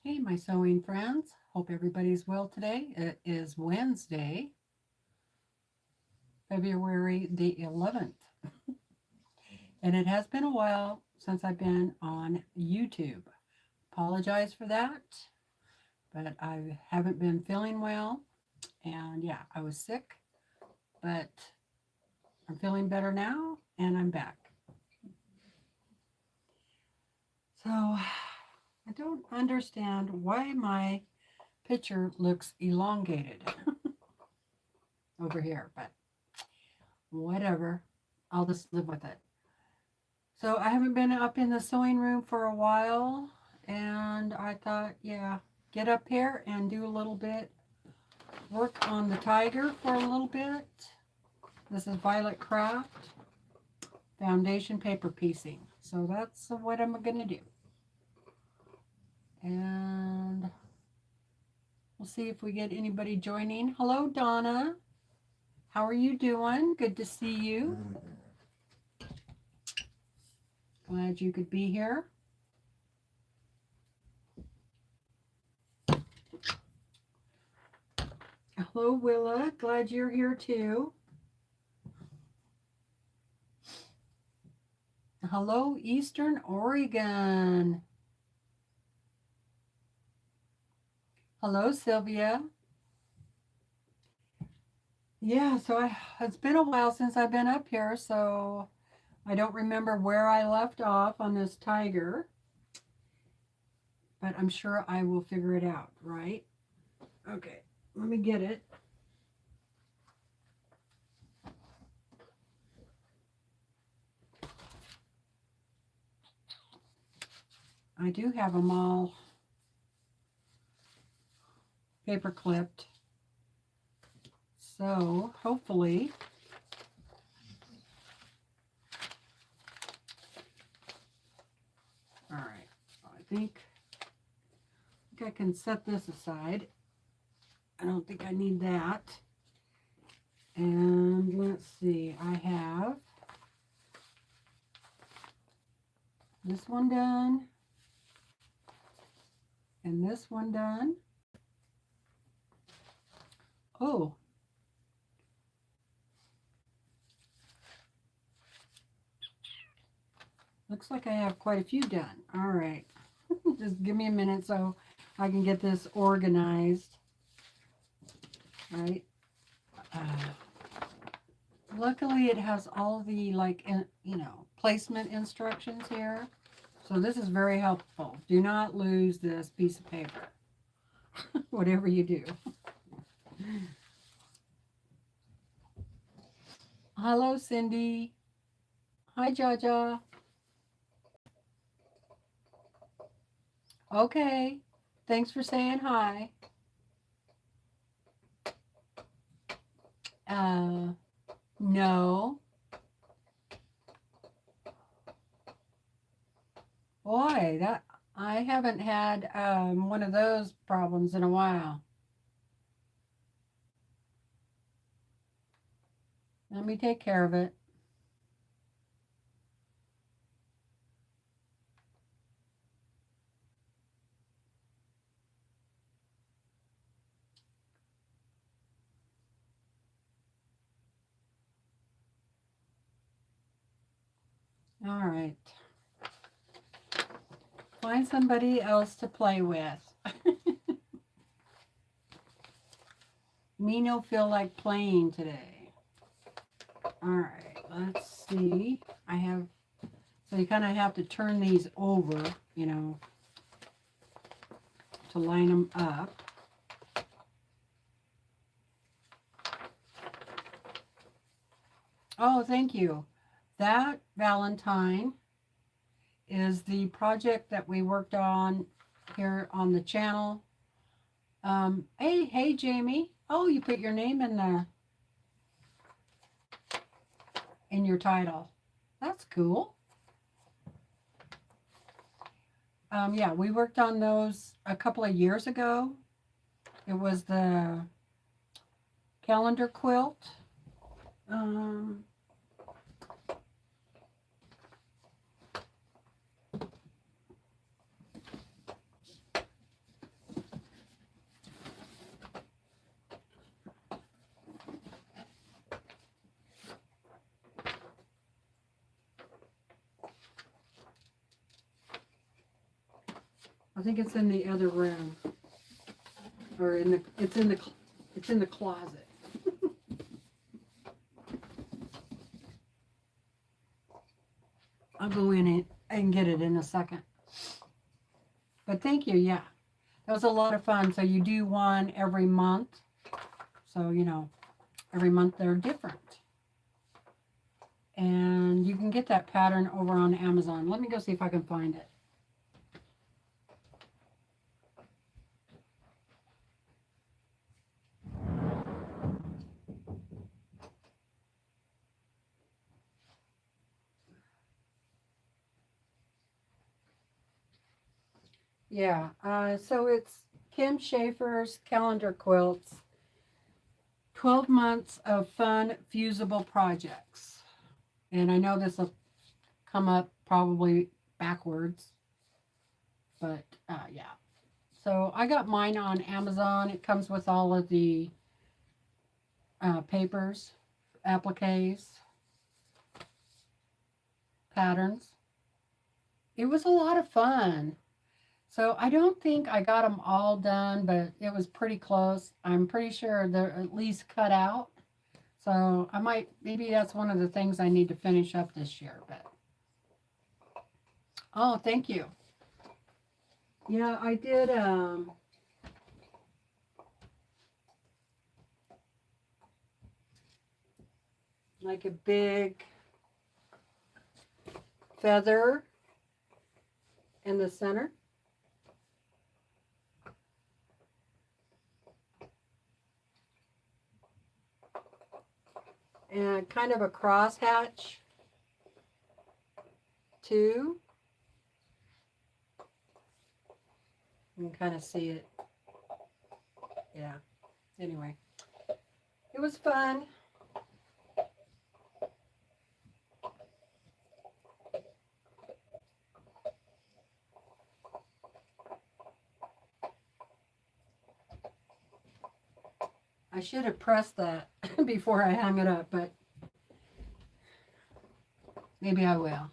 Hey, my sewing friends. Hope everybody's well today. It is Wednesday, February the 11th. And it has been a while since I've been on YouTube. Apologize for that, but I haven't been feeling well. And yeah, I was sick, but I'm feeling better now and I'm back. So I don't understand why my picture looks elongated over here, but whatever. I'll just live with it. So I haven't been up in the sewing room for a while, and I thought, yeah, get up here and do a little bit, work on the tiger for a little bit. This is Violet Craft foundation paper piecing. So that's what I'm going to do. And we'll see if we get anybody joining. Hello, Donna. How are you doing? Good to see you. Glad you could be here. Hello, Willa. Glad you're here too. Hello, Eastern Oregon. Hello, Sylvia. Yeah, so it's been a while since I've been up here, so I don't remember where I left off on this tiger, but I'm sure I will figure it out, right? Okay, let me get it. I do have them all paper clipped, so hopefully all right, I think I can set this aside. I don't think I need that. And let's see, I have this one done and this one done. Oh, looks like I have quite a few done. All right, just give me a minute so I can get this organized. All right. Luckily, it has all the placement instructions here. So this is very helpful. Do not lose this piece of paper, whatever you do. Hello, Cindy. Hi, Jaja. Okay. Thanks for saying hi. No. Boy, that I haven't had one of those problems in a while. Let me take care of it. All right. Find somebody else to play with. Me no feel like playing today. All right, let's see. So you kind of have to turn these over, to line them up. Oh, thank you. That Valentine is the project that we worked on here on the channel. Hey, Jamie. Oh, you put your name in there. In your title. That's cool. Yeah, we worked on those a couple of years ago. It was the calendar quilt. I think it's in the other room, or it's in the closet. I'll go in it and get it in a second. But thank you, yeah. That was a lot of fun. So you do one every month. So, you know, every month they're different. And you can get that pattern over on Amazon. Let me go see if I can find it. Yeah, so it's Kim Schaefer's Calendar Quilts, 12 months of fun, fusible projects. And I know this will come up probably backwards, but yeah. So I got mine on Amazon. It comes with all of the papers, appliques, patterns. It was a lot of fun. So I don't think I got them all done, but it was pretty close. I'm pretty sure they're at least cut out. So I might, maybe that's one of the things I need to finish up this year. But oh, thank you. Yeah, I did like a big feather in the center. And kind of a crosshatch too. You can kind of see it. Yeah. Anyway, it was fun. I should have pressed that before I hung it up, but maybe I will.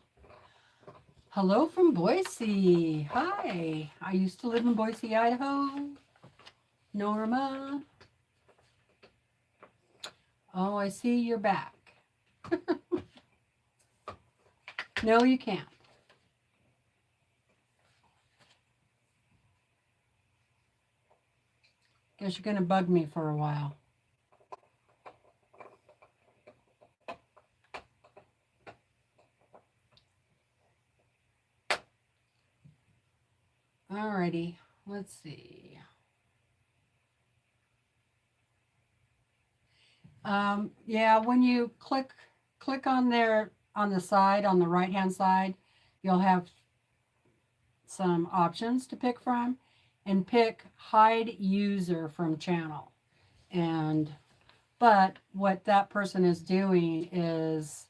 Hello from Boise. Hi. I used to live in Boise, Idaho. Norma. Oh, I see you're back. No, you can't. Guess you're going to bug me for a while. Alrighty, let's see. Yeah, when you click on there on the side, on the right hand side, you'll have some options to pick from, and pick hide user from channel. And but what that person is doing is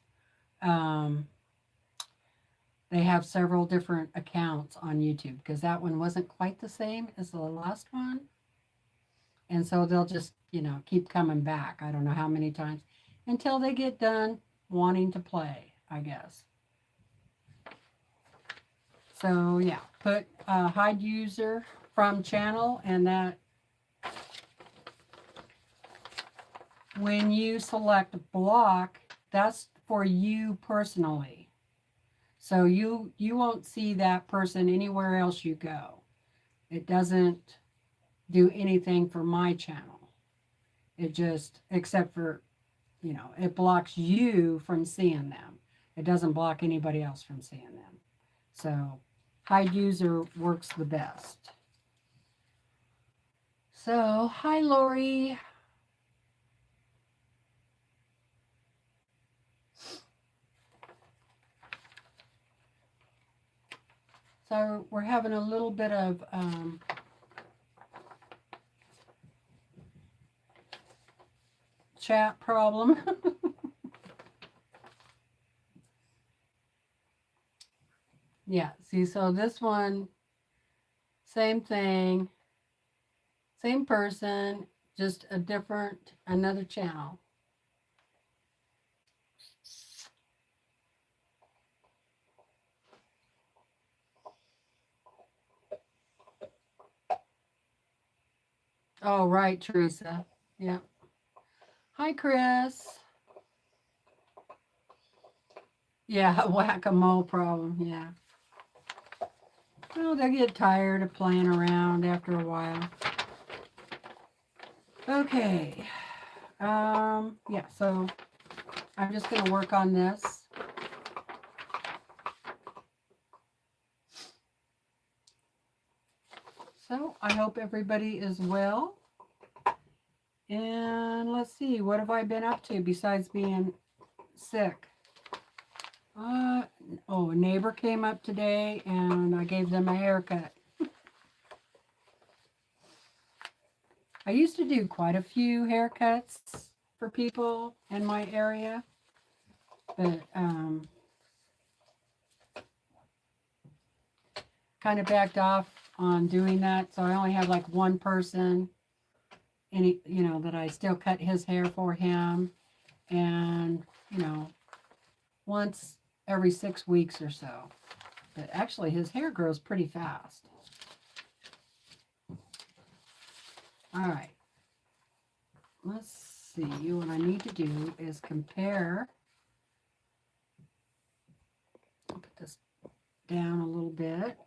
they have several different accounts on YouTube, because that one wasn't quite the same as the last one. And so they'll just, you know, keep coming back. I don't know how many times until they get done wanting to play, I guess. So yeah, put hide user from channel, and that when you select block, that's for you personally. So you won't see that person anywhere else you go. It doesn't do anything for my channel. It just, except for, you know, it blocks you from seeing them. It doesn't block anybody else from seeing them. So hide user works the best. So, hi, Lori. So we're having a little bit of chat problem. Yeah, see, so this one, same thing, same person, just a different, another channel. Oh, right, Teresa. Yeah. Hi, Chris. Yeah, whack-a-mole problem. Yeah. Well, they get tired of playing around after a while. Okay. Yeah, so I'm just going to work on this. So I hope everybody is well. And let's see, what have I been up to besides being sick? Oh, a neighbor came up today and I gave them a haircut. I used to do quite a few haircuts for people in my area, but kind of backed off on doing that. So I only have like one person, and that I still cut his hair for him, and once every 6 weeks or so. But actually, his hair grows pretty fast. All right. Let's see. What I need to do is compare. I'll put this down a little bit.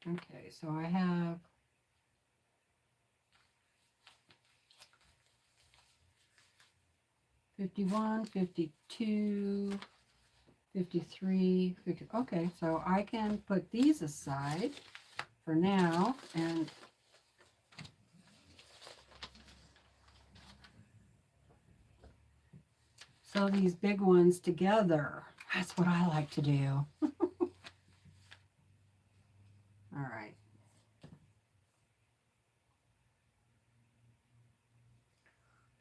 Okay, so I have 51, 52, 53, 50. Okay, so I can put these aside for now and sew these big ones together. That's what I like to do. All right.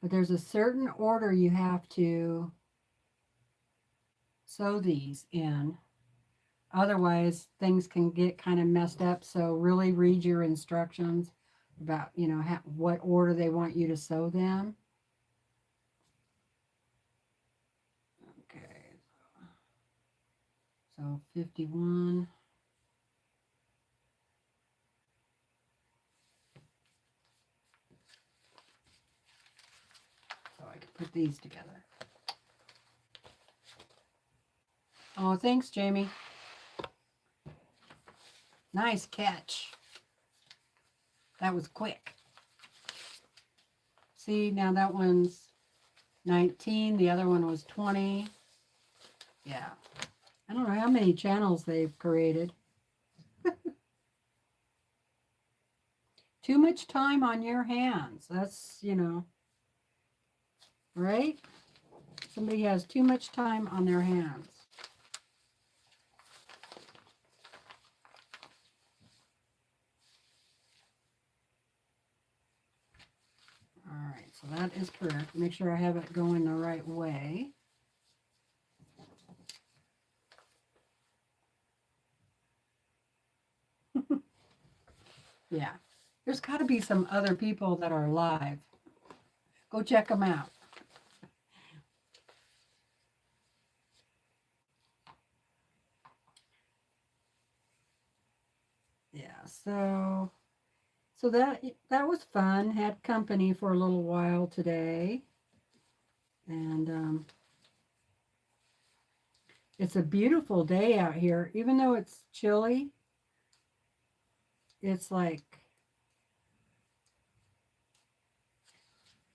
But there's a certain order you have to sew these in. Otherwise, things can get kind of messed up. So really read your instructions about, what order they want you to sew them. Okay. So 51. So I can put these together. Oh, thanks, Jamie. Nice catch. That was quick. See, now that one's 19. The other one was 20. Yeah. I don't know how many channels they've created. Too much time on your hands. That's, right? Somebody has too much time on their hands. All right, so that is correct. Make sure I have it going the right way. Yeah, there's got to be some other people that are live. Go check them out. Yeah, so that was fun. Had company for a little while today. And it's a beautiful day out here. Even though it's chilly, it's like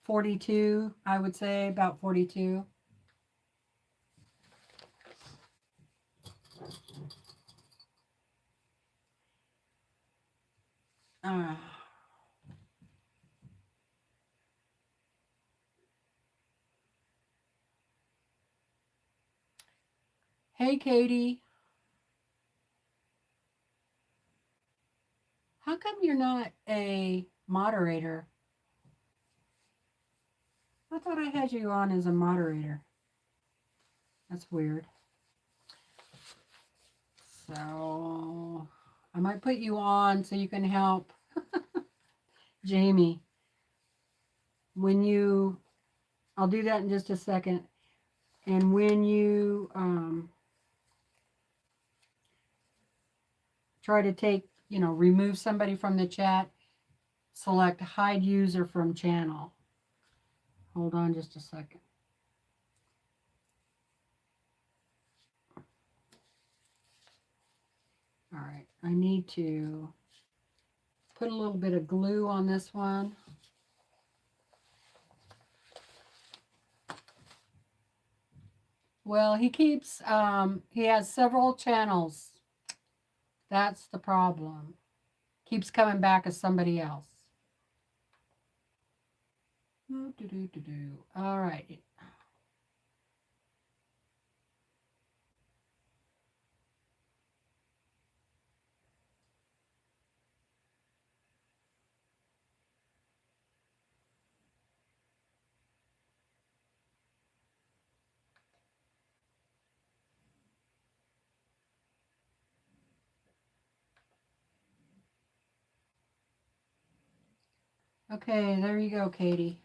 42, I would say, about 42. Hey, Katie. How come you're not a moderator? I thought I had you on as a moderator. That's weird. So I might put you on so you can help Jamie. when you, I'll do that in just a second. And when you try to take, remove somebody from the chat, select hide user from channel. Hold on just a second. All right, I need to put a little bit of glue on this one. Well, he keeps, he has several channels. That's the problem. Keeps coming back as somebody else. All right. Okay, there you go, Katie.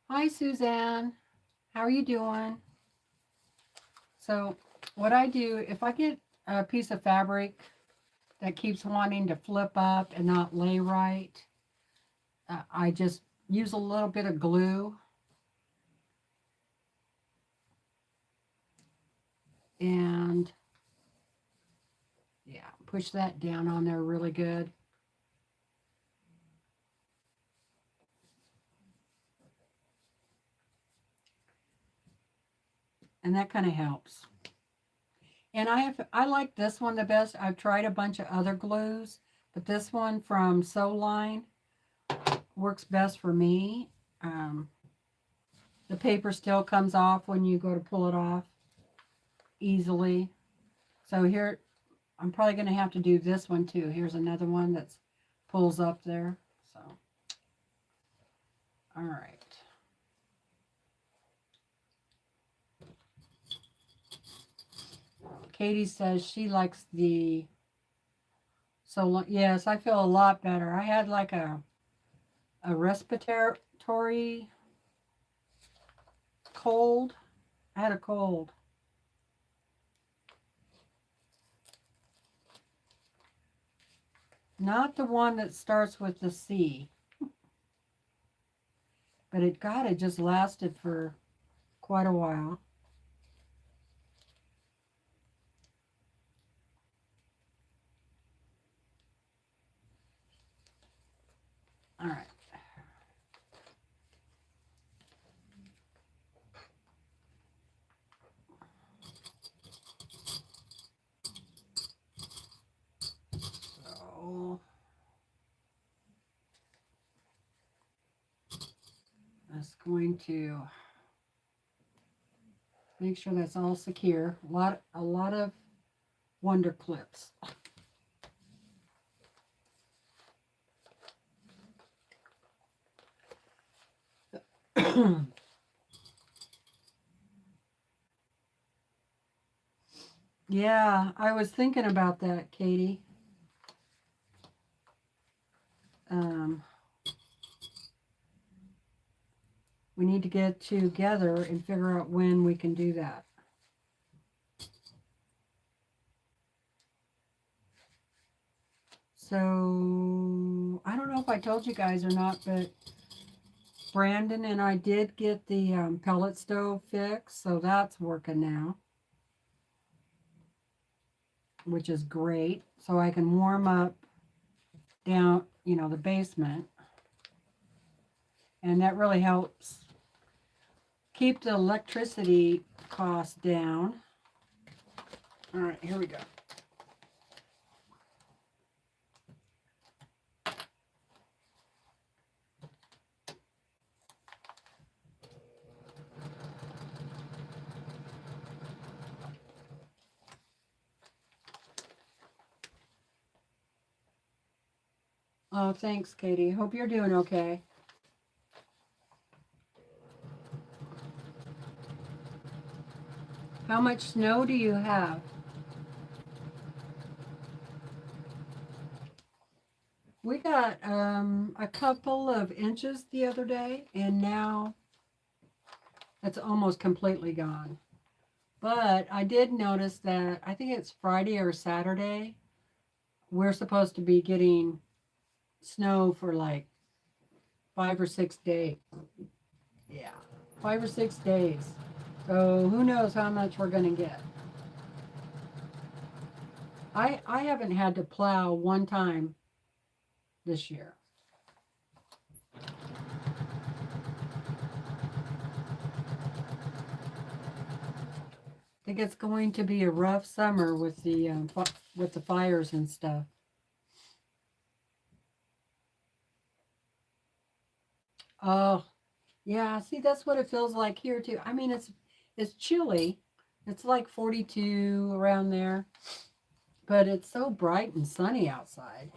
Hi, Suzanne. How are you doing? So what I do, if I get a piece of fabric that keeps wanting to flip up and not lay right, I just use a little bit of glue and yeah, push that down on there really good. And that kind of helps. And I like this one the best. I've tried a bunch of other glues, but this one from Sew Line works best for me. The paper still comes off when you go to pull it off easily. So here, I'm probably going to have to do this one too. Here's another one that pulls up there. So, all right. Katie says she likes the, so yes, I feel a lot better. I had like a respiratory cold. I had a cold. Not the one that starts with the C. But it just lasted for quite a while. All right. So that's going to make sure that's all secure. A lot of wonder clips. Yeah, I was thinking about that, Katie. We need to get together and figure out when we can do that. So, I don't know if I told you guys or not, but Brandon and I did get the pellet stove fixed, so that's working now, which is great. So I can warm up down, the basement. And that really helps keep the electricity costs down. All right, here we go. Oh, thanks, Katie. Hope you're doing okay. How much snow do you have? We got a couple of inches the other day, and now it's almost completely gone. But I did notice that I think it's Friday or Saturday, we're supposed to be getting snow for like 5 or 6 days. Yeah, 5 or 6 days. So who knows how much we're going to get. I haven't had to plow one time this year. I think it's going to be a rough summer with the fires and stuff. Oh, yeah. See, that's what it feels like here too. I mean, it's chilly. It's like 42 around there, but it's so bright and sunny outside.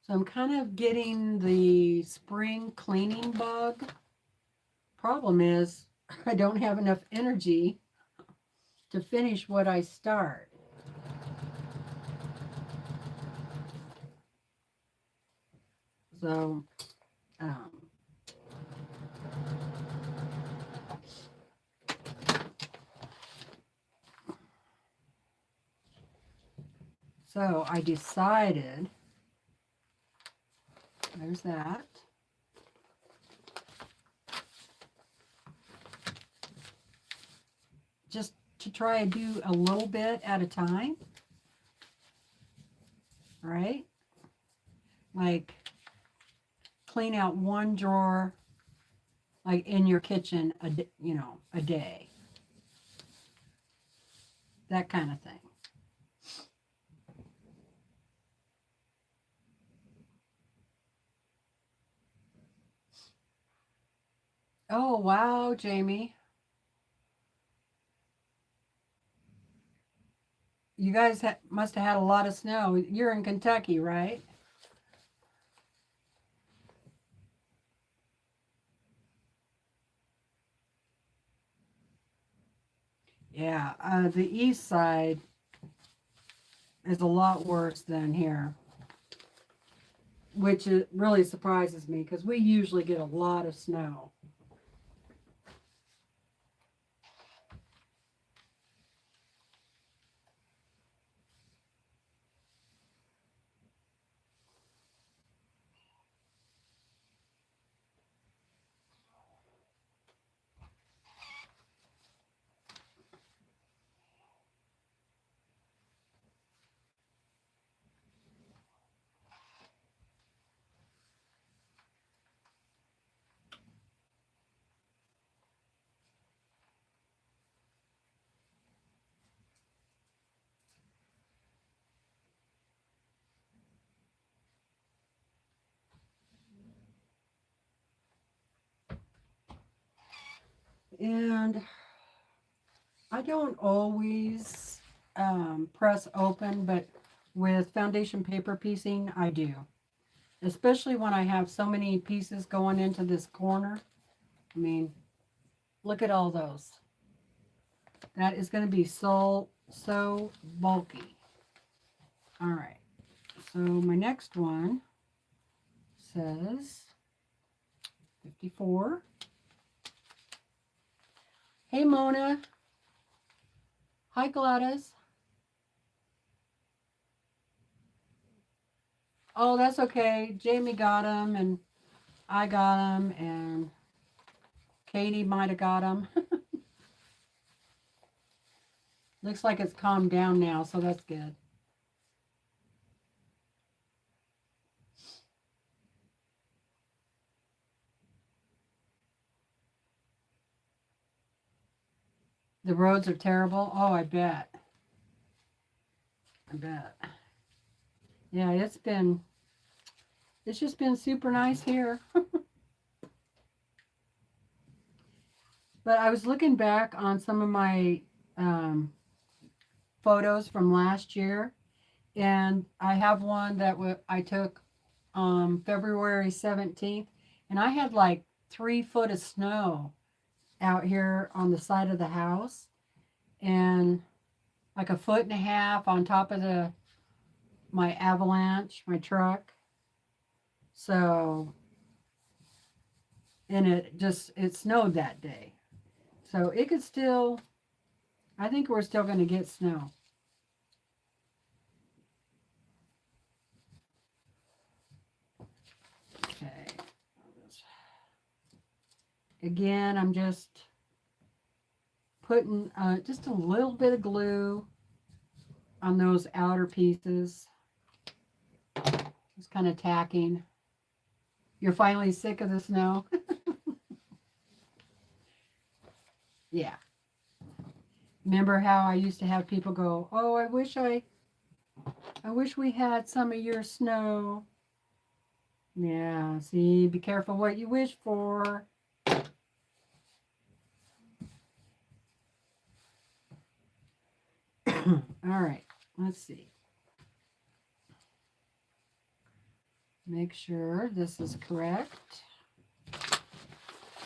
So I'm kind of getting the spring cleaning bug. Problem is, I don't have enough energy to finish what I start. So, um, so I decided, there's that. Just to try and do a little bit at a time. Right? Like clean out one drawer, like in your kitchen, a day. That kind of thing. Oh, wow, Jamie. You guys must have had a lot of snow. You're in Kentucky, right? Yeah, the east side is a lot worse than here, which really surprises me because we usually get a lot of snow. And I don't always press open, but with foundation paper piecing, I do. Especially when I have so many pieces going into this corner. I mean, look at all those. That is going to be so bulky. All right. So my next one says 54. Hey, Mona. Hi, Gladys. Oh, that's okay. Jamie got them, and I got them, and Katie might have got them. Looks like it's calmed down now, so that's good. The roads are terrible. Oh, I bet. I bet. Yeah, it's just been super nice here. But I was looking back on some of my photos from last year, and I have one that I took February 17th, and I had like 3 foot of snow out here on the side of the house, and like 1.5 foot on top of my avalanche, my truck. So, and it snowed that day. So it could still, I think we're still going to get snow. Okay. Again, I'm just putting just a little bit of glue on those outer pieces. Just kind of tacking. You're finally sick of the snow? Yeah. Remember how I used to have people go, "Oh, I wish we had some of your snow." Yeah, see, be careful what you wish for. All right, let's see. Make sure this is correct.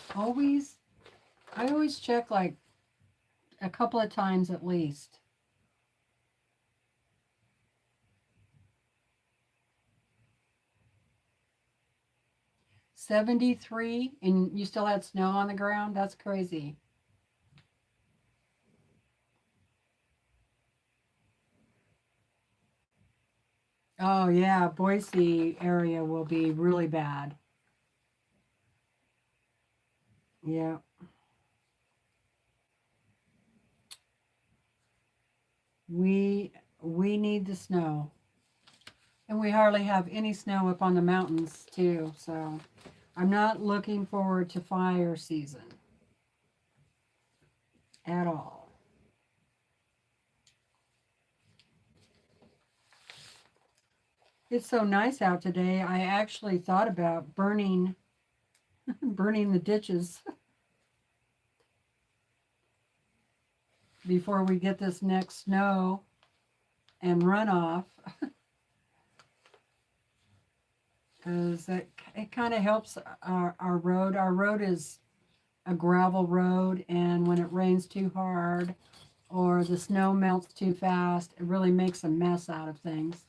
I always check like a couple of times at least. $73, and you still had snow on the ground? That's crazy. Oh yeah, Boise area will be really bad. Yeah. We need the snow. And we hardly have any snow up on the mountains too, so I'm not looking forward to fire season at all. It's so nice out today. I actually thought about burning the ditches before we get this next snow and runoff, because it kind of helps our road. Our road is a gravel road, and when it rains too hard or the snow melts too fast, it really makes a mess out of things.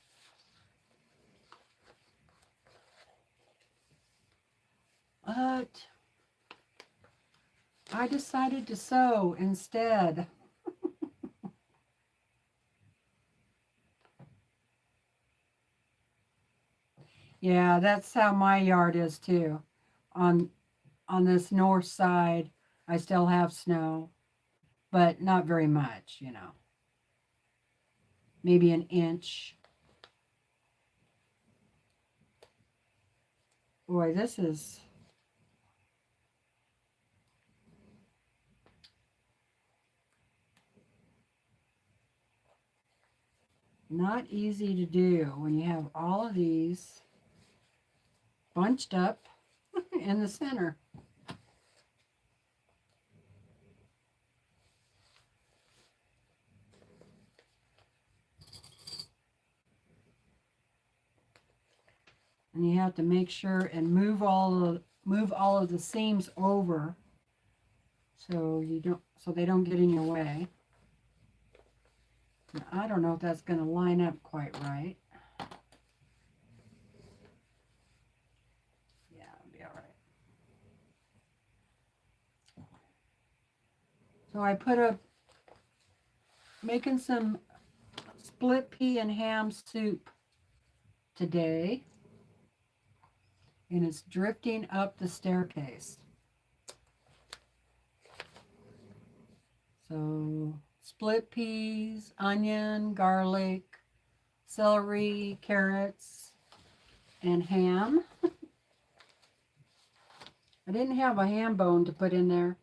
But I decided to sew instead. Yeah, that's how my yard is too. On this north side, I still have snow, but not very much, you know. Maybe an inch. Boy, this is not easy to do when you have all of these bunched up in the center. And you have to make sure and move all of the seams over so they don't get in your way. Now, I don't know if that's going to line up quite right. Yeah, it'll be all right. So I making some split pea and ham soup today, and it's drifting up the staircase. So split peas, onion, garlic, celery, carrots, and ham. I didn't have a ham bone to put in there.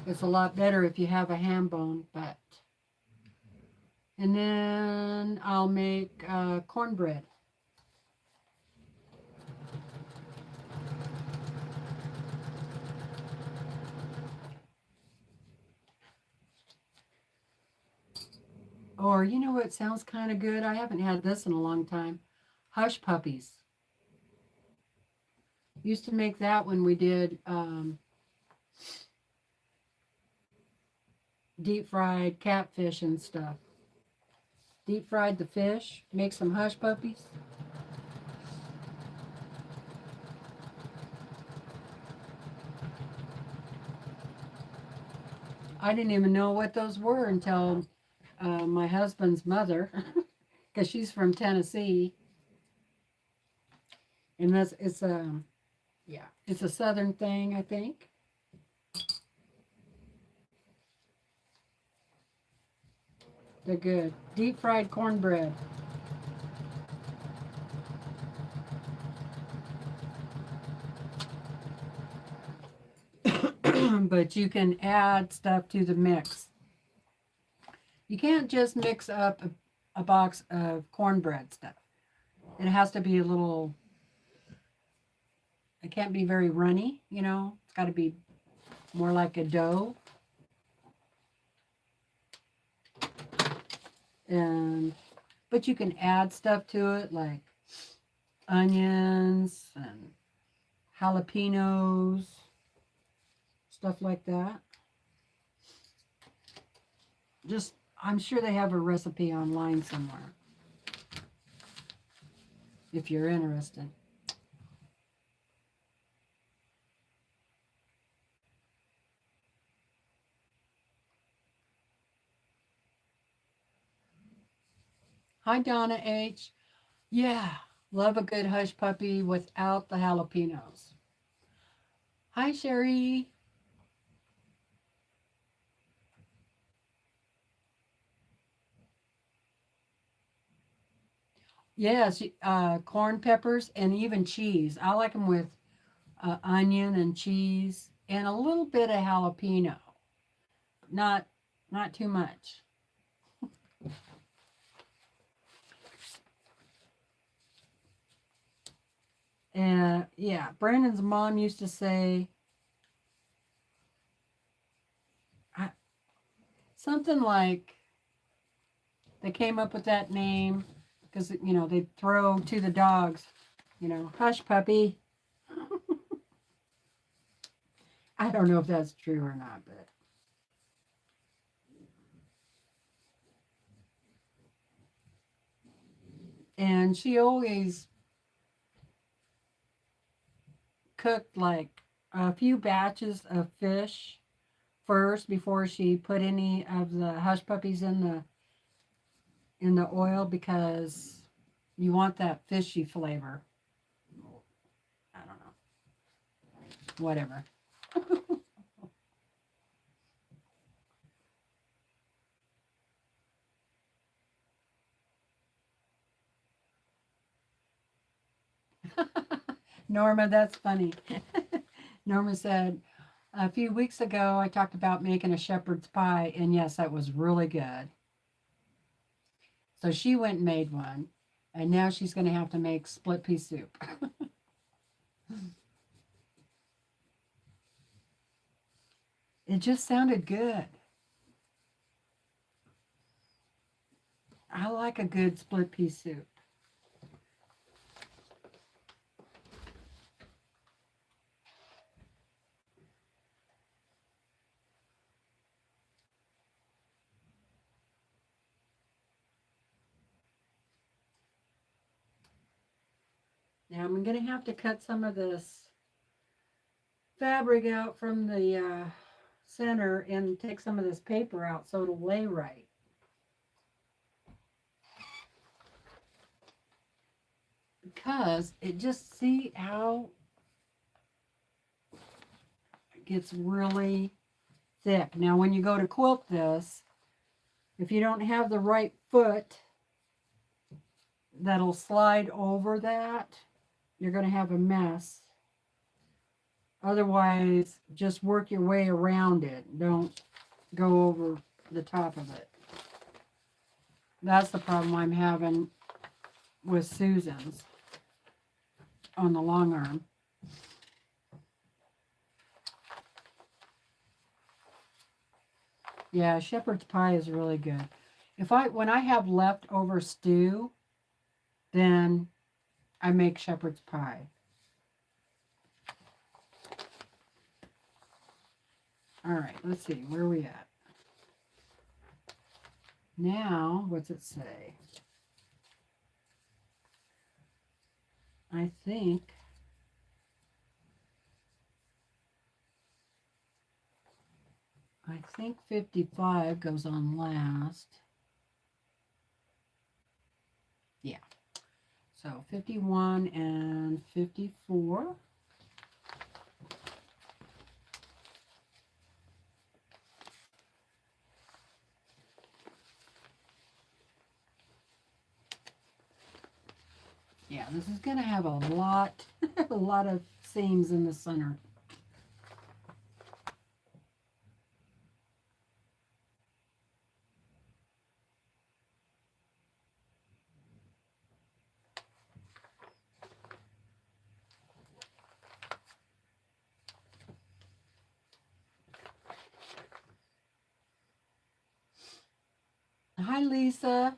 It's a lot better if you have a ham bone, but. And then I'll make cornbread. Or you know what sounds kind of good? I haven't had this in a long time. Hush puppies. Used to make that when we did deep fried catfish and stuff. Deep fried the fish, make some hush puppies. I didn't even know what those were until my husband's mother, because she's from Tennessee, and it's a southern thing, I think. They're good. Deep fried cornbread. But you can add stuff to the mix. You can't just mix up a box of cornbread stuff. It has to be a little, it can't be very runny, you know. It's got to be more like a dough. But you can add stuff to it like onions and jalapenos, stuff like that. Just, I'm sure they have a recipe online somewhere if you're interested. Hi, Donna H. Yeah, love a good hush puppy without the jalapenos. Hi, Sherry. Yes, corn peppers and even cheese. I like them with onion and cheese and a little bit of jalapeno. Not too much. Yeah, Brandon's mom used to say something like they came up with that name because, you know, they throw to the dogs, you know, hush puppy. I don't know if that's true or not, but. And she always cooked like a few batches of fish first before she put any of the hush puppies in the oil because you want that fishy flavor. I don't know. Whatever. Norma, that's funny. Norma said, a few weeks ago, I talked about making a shepherd's pie, and yes, that was really good. So she went and made one, and now she's going to have to make split pea soup. It just sounded good. I like a good split pea soup. Now I'm going to have to cut some of this fabric out from the center and take some of this paper out so it'll lay right. Because it just, see how it gets really thick. Now when you go to quilt this, if you don't have the right foot that'll slide over that, you're going to have a mess. Otherwise, just work your way around it. Don't go over the top of it. That's the problem I'm having with Susan's on the Longarm. Yeah, shepherd's pie is really good. When I have leftover stew, then I make shepherd's pie. All right, let's see, where are we at? Now, what's it say? I think 55 goes on last. Yeah. So 51 and 54. Yeah, this is going to have a lot, a lot of seams in the center. Hi, Lisa.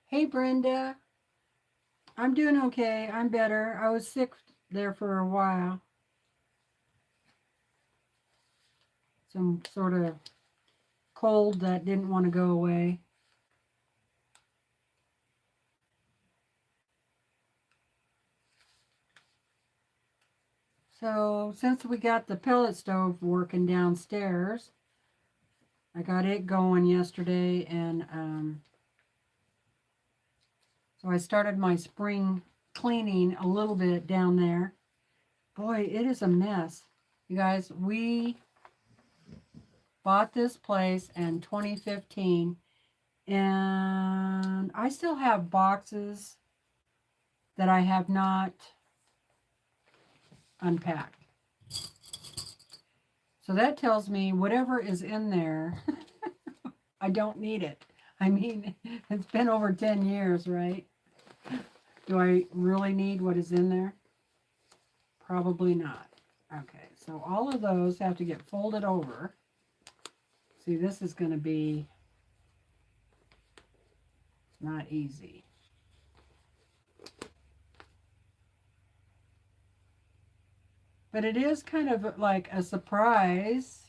Hey, Brenda. I'm doing okay. I'm better. I was sick there for a while. Some sort of cold that didn't want to go away. So since we got the pellet stove working downstairs, I got it going yesterday, and so I started my spring cleaning a little bit down there. Boy, it is a mess. You guys, we bought this place in 2015, and I still have boxes that I have not unpacked. So that tells me whatever is in there, I don't need it. I mean, it's been over 10 years, right? Do I really need what is in there? Probably not. Okay, so all of those have to get folded over. See, this is going to be not easy. But it is kind of like a surprise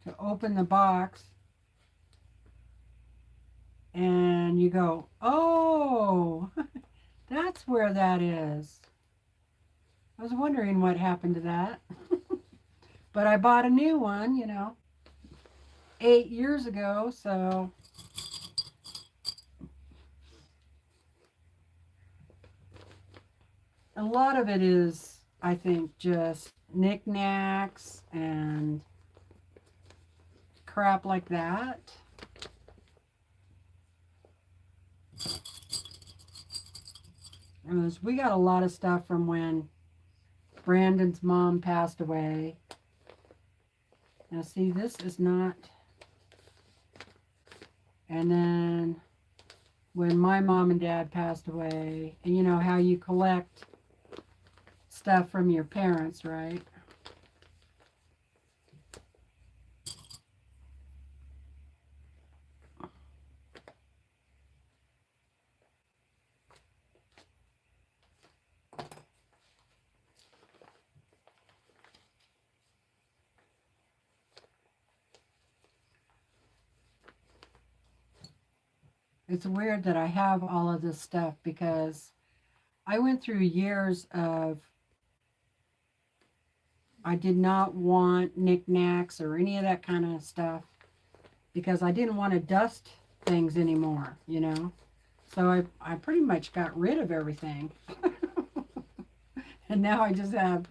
to open the box and you go, oh, that's where that is. I was wondering what happened to that. But I bought a new one, 8 years ago, so a lot of it is, I think, just knickknacks and crap like that. We got a lot of stuff from when Brandon's mom passed away. Now see, this is not. And then when my mom and dad passed away, and you know how you collect stuff from your parents, right? It's weird that I have all of this stuff because I went through years of I did not want knickknacks or any of that kind of stuff because I didn't want to dust things anymore, So I pretty much got rid of everything. And now I just have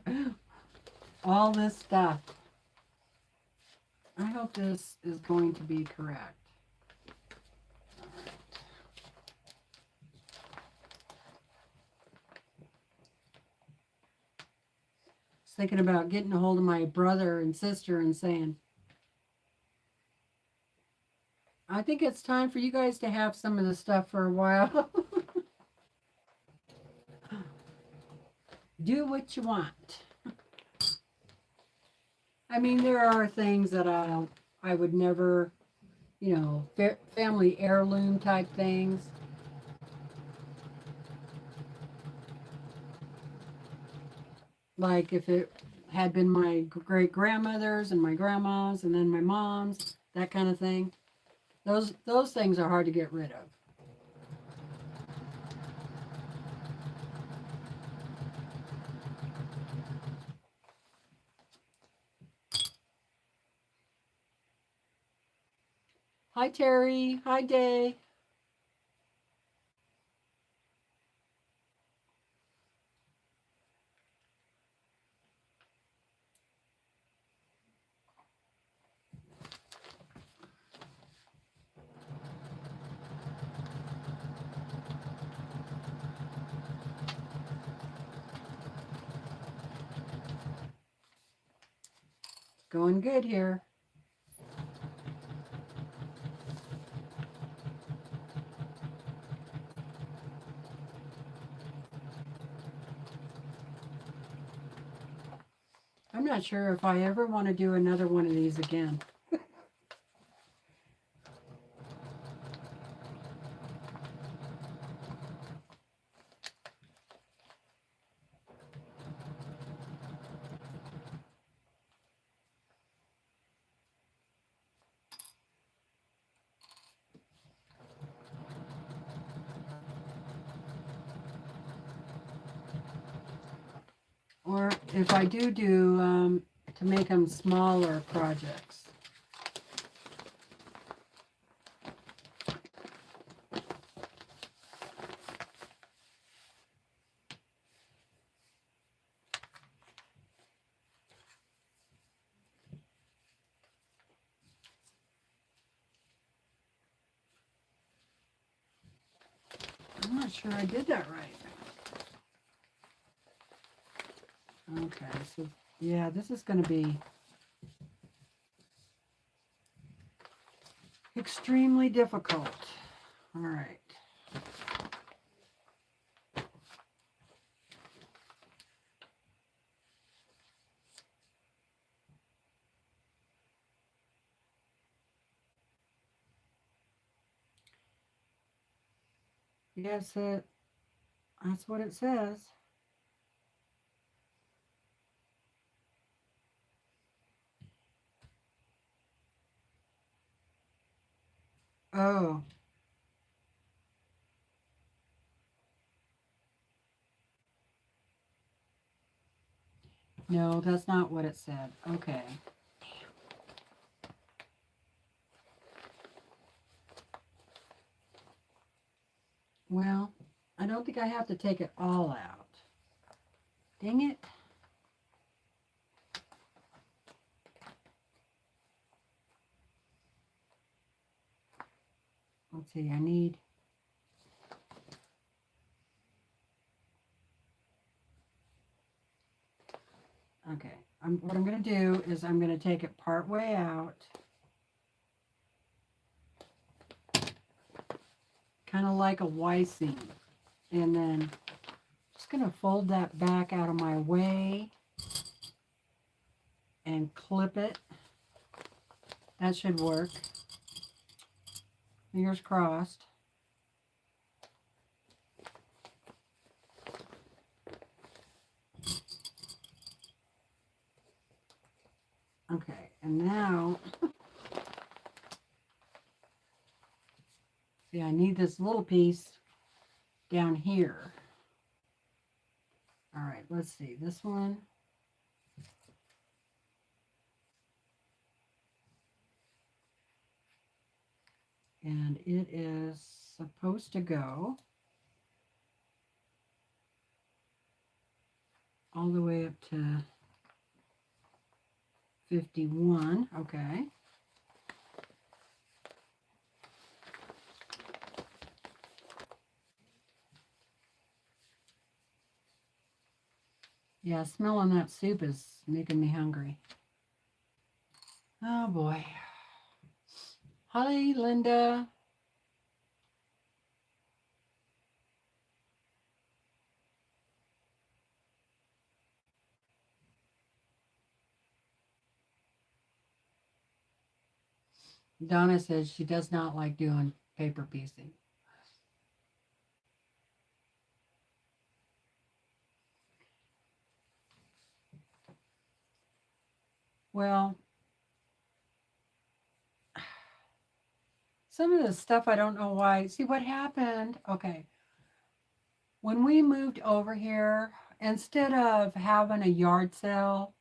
all this stuff. I hope this is going to be correct. Thinking about getting a hold of my brother and sister and saying, I think it's time for you guys to have some of the stuff for a while. do what you want. I mean, there are things that I would never, you know, family heirloom type things. Like if it had been my great grandmother's and my grandma's and then my mom's, that kind of thing. Those things are hard to get rid of. Hi Terry. Hi Day. Going good here. I'm not sure if I ever want to do another one of these again. Or if I do to make them smaller projects. I'm not sure I did that right. Okay, so yeah, this is going to be extremely difficult. All right. Yes, that's what it says. Oh. No, that's not what it said. Okay. Well, I don't think I have to take it all out. Dang it. Let's see, I need... Okay, what I'm going to do is I'm going to take it part way out. Kind of like a Y seam. And then just going to fold that back out of my way and clip it. That should work. Fingers crossed. Okay, and now, see, I need this little piece down here. All right, let's see, this one. And it is supposed to go all the way up to 51. Okay. Yeah, smelling that soup is making me hungry. Oh boy. Hi, Linda. Donna says she does not like doing paper piecing. Well, some of the stuff I don't know why. See what happened? Okay. When we moved over here, instead of having a yard sale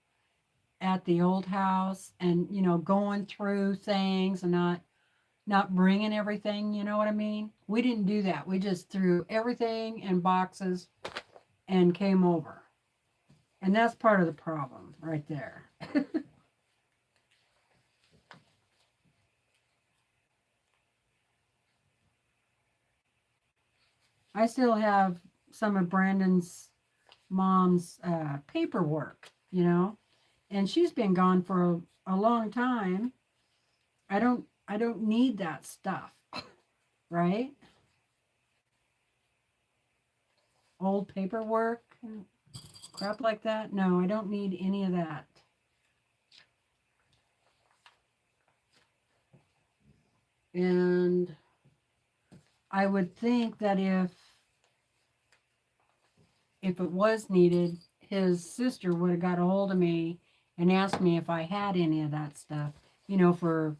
at the old house and, you know, going through things and not bringing everything, you know what I mean? We didn't do that. We just threw everything in boxes and came over. And that's part of the problem right there. I still have some of Brandon's mom's paperwork, you know, and she's been gone for a long time. I don't need that stuff, right? Old paperwork, crap like that. No, I don't need any of that. And I would think that if it was needed, his sister would have got a hold of me and asked me if I had any of that stuff, you know, for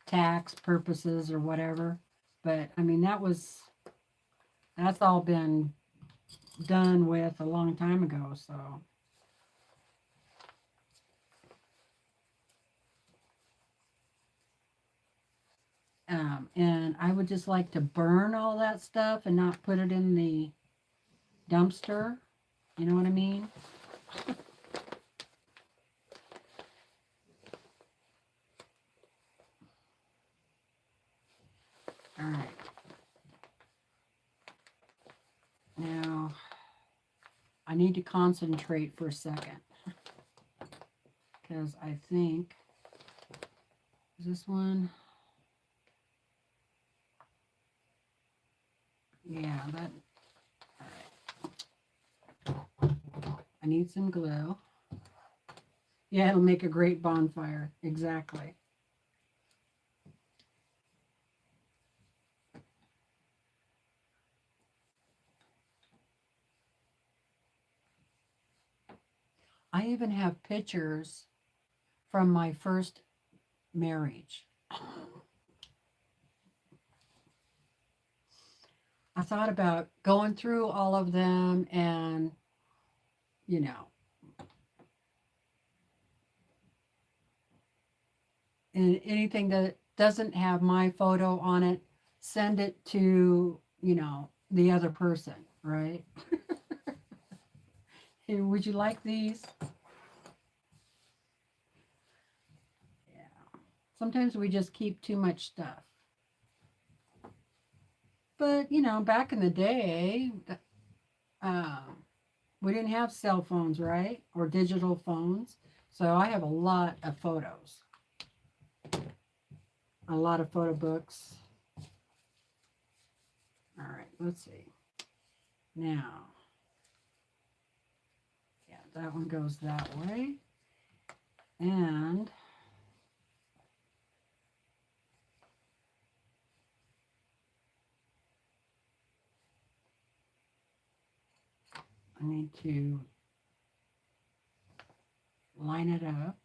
tax purposes or whatever. But I mean, that's all been done with a long time ago, so. And I would just like to burn all that stuff and not put it in the dumpster. You know what I mean? All right. Now, I need to concentrate for a second. Because I think, is this one? Yeah, that, all right. I need some glue. Yeah, it'll make a great bonfire. Exactly. I even have pictures from my first marriage. I thought about going through all of them and, you know, and anything that doesn't have my photo on it, send it to, you know, the other person, right? Hey, would you like these? Yeah. Sometimes we just keep too much stuff. But, you know, back in the day, we didn't have cell phones, right? Or digital phones. So I have a lot of photos, a lot of photo books. All right, let's see. Now, yeah, that one goes that way. And I need to line it up.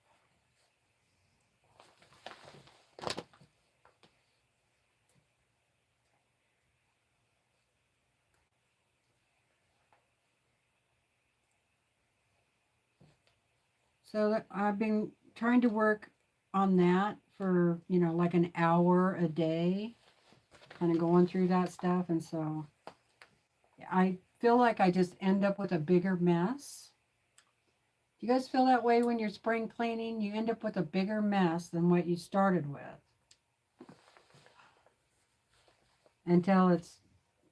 So I've been trying to work on that for, you know, like an hour a day, kind of going through that stuff. And so I feel like I just end up with a bigger mess. Do you guys feel that way when you're spring cleaning? You end up with a bigger mess than what you started with. Until it's,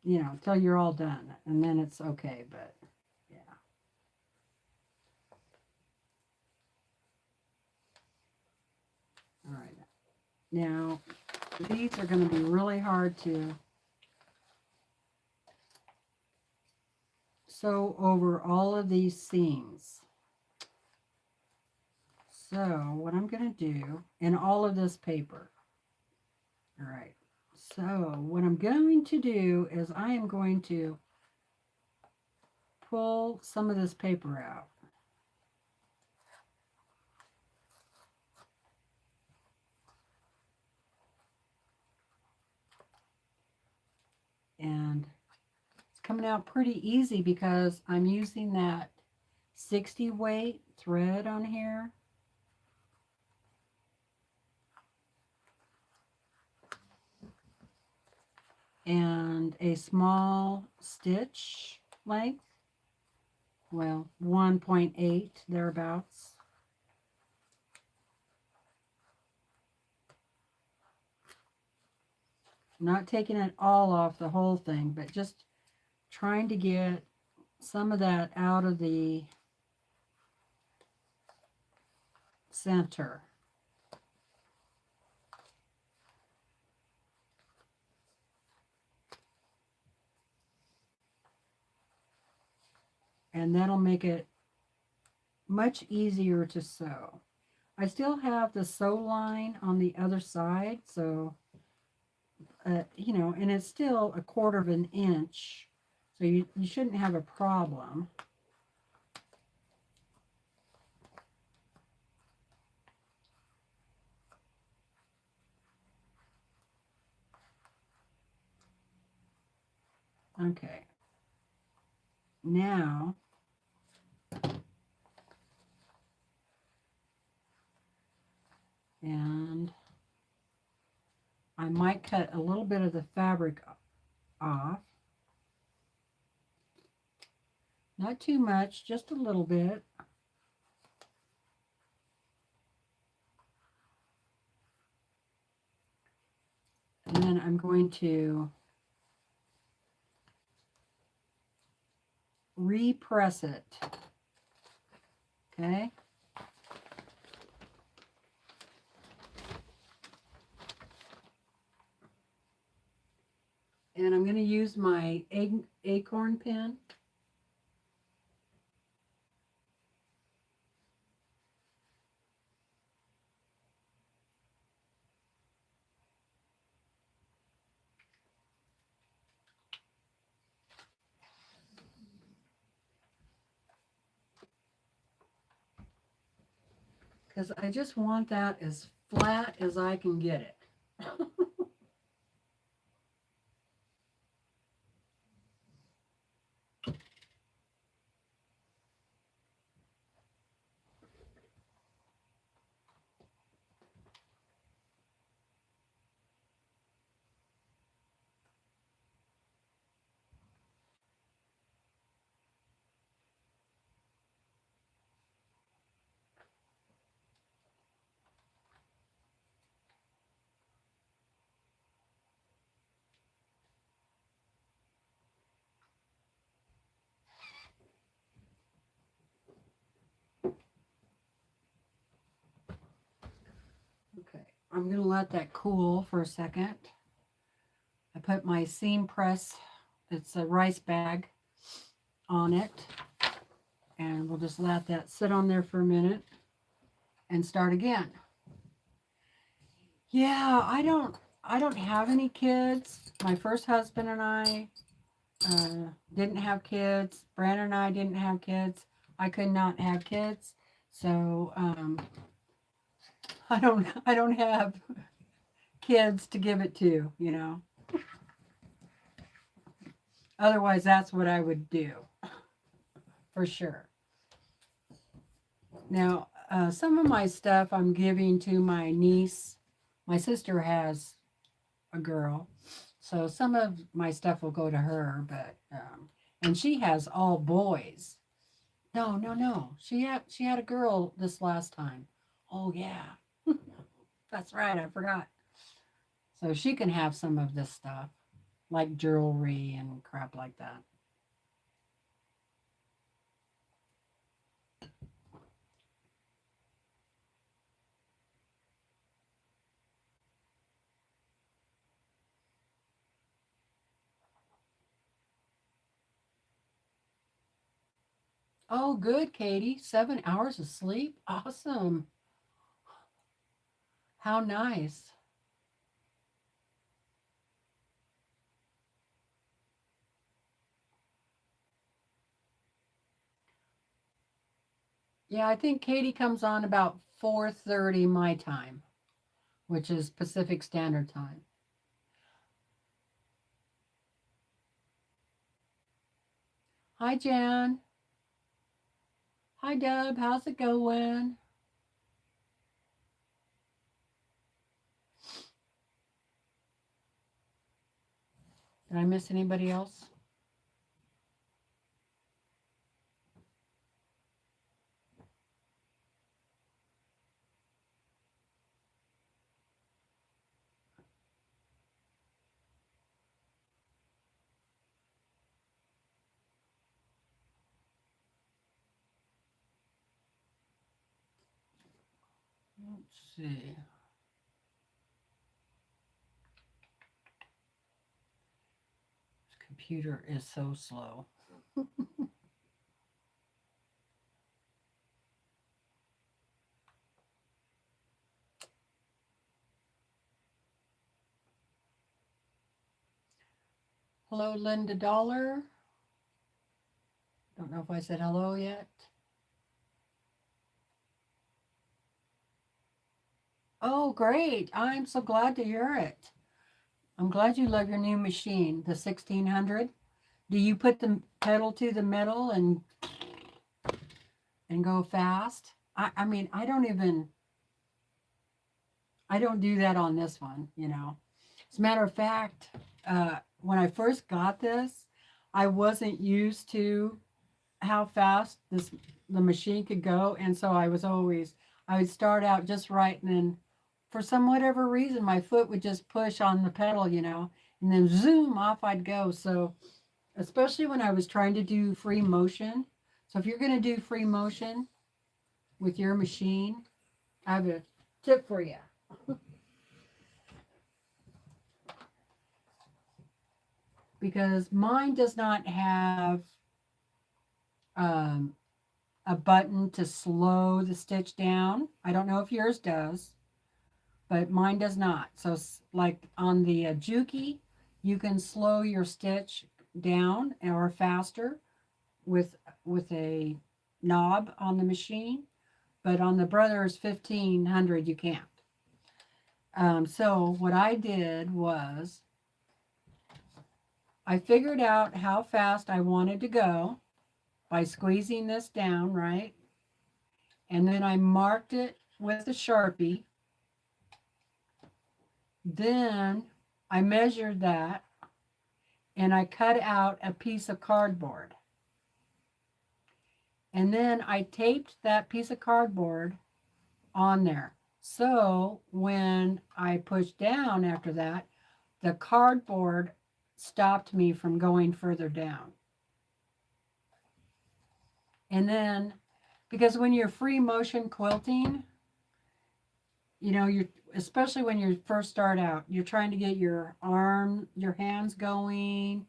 you know, until you're all done. And then it's okay, but yeah. All right. Now, these are going to be really hard to sew over all of these seams. So what I'm going to do, in all of this paper, All right. So what I'm going to do is I am going to pull some of this paper out. And it's coming out pretty easy because I'm using that 60 weight thread on here. And a small stitch length, well, 1.8 thereabouts. Not taking it all off the whole thing, but just trying to get some of that out of the center. And that'll make it much easier to sew. I still have the sew line on the other side, so, you know, and it's still 1/4 of an inch, so you shouldn't have a problem. Okay. Now, and I might cut a little bit of the fabric off. Not too much, just a little bit. And then I'm going to repress it. Okay. And I'm going to use my acorn pen. Because I just want that as flat as I can get it. Okay, I'm going to let that cool for a second. I put my seam press, it's a rice bag, on it. And we'll just let that sit on there for a minute and start again. Yeah, I don't have any kids. My first husband and I didn't have kids. Brandon and I didn't have kids. I could not have kids. So I don't have kids to give it to, you know. Otherwise, that's what I would do, for sure. Now, some of my stuff I'm giving to my niece. My sister has a girl, so some of my stuff will go to her, but, and she has all boys. No. She had a girl this last time. Oh, yeah. That's right, I forgot. So she can have some of this stuff, like jewelry and crap like that. Oh, good, Katie. 7 hours of sleep? Awesome. How nice. Yeah, I think Katie comes on about 4:30 my time, which is Pacific Standard Time. Hi, Jan. Hi, Deb. How's it going? Did I miss anybody else? Let's see. This computer is so slow. Hello, Linda Dollar. Don't know if I said hello yet. Oh, great. I'm so glad to hear it. I'm glad you love your new machine, the 1600. Do you put the pedal to the metal and go fast? I mean, I don't do that on this one, you know. As a matter of fact, when I first got this, I wasn't used to how fast the machine could go, and so I would start out just right, and then for some whatever reason my foot would just push on the pedal, you know, and then zoom off I'd go. So especially when I was trying to do free motion. So if you're going to do free motion with your machine, I have a tip for you. Because mine does not have um, a button to slow the stitch down. I don't know if yours does, but mine does not. So like on the Juki, you can slow your stitch down or faster with a knob on the machine, but on the Brothers 1500 you can't. So what I did was I figured out how fast I wanted to go by squeezing this down, right? And then I marked it with a Sharpie. Then I measured that and I cut out a piece of cardboard. And then I taped that piece of cardboard on there. So when I pushed down after that, the cardboard stopped me from going further down. And then, because when you're free motion quilting, you know, especially when you first start out, you're trying to get your hands going,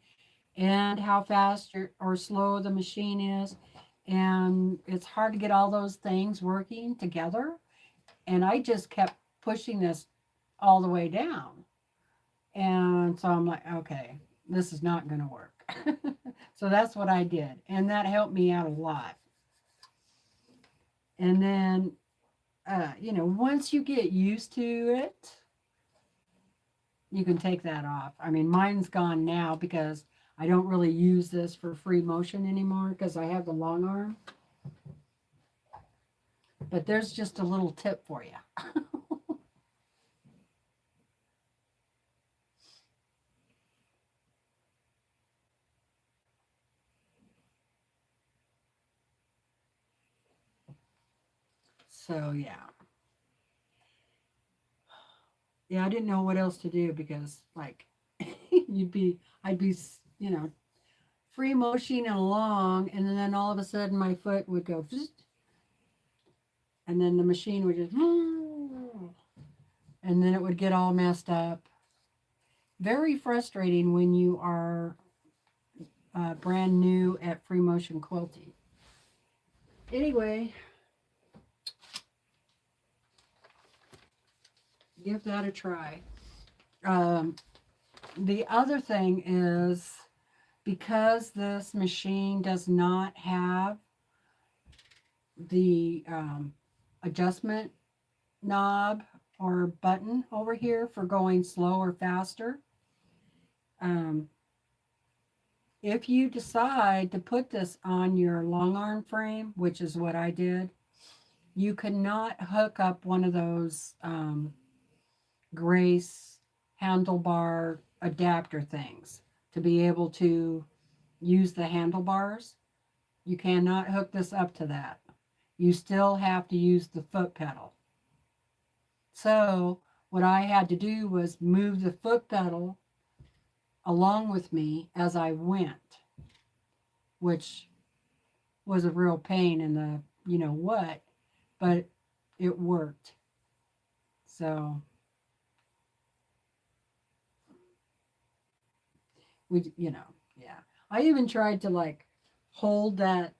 and how fast or slow the machine is. And it's hard to get all those things working together. And I just kept pushing this all the way down. And so I'm like, okay, this is not going to work. So that's what I did. And that helped me out a lot. And then, you know, once you get used to it, you can take that off. I mean, mine's gone now because I don't really use this for free motion anymore because I have the Longarm. But there's just a little tip for you. So yeah. Yeah, I didn't know what else to do because like I'd be, you know, free motioning along, and then all of a sudden my foot would go, and then the machine would just, and then it would get all messed up. Very frustrating when you are brand new at free motion quilting. Anyway, give that a try. The other thing is, because this machine does not have the adjustment knob or button over here for going slow or faster. Um, if you decide to put this on your long arm frame, which is what I did, you cannot hook up one of those Grace handlebar adapter things to be able to use the handlebars. You cannot hook this up to that. You still have to use the foot pedal. So what I had to do was move the foot pedal along with me as I went, which was a real pain in the you know what, but it worked. So we, yeah. I even tried to like hold that.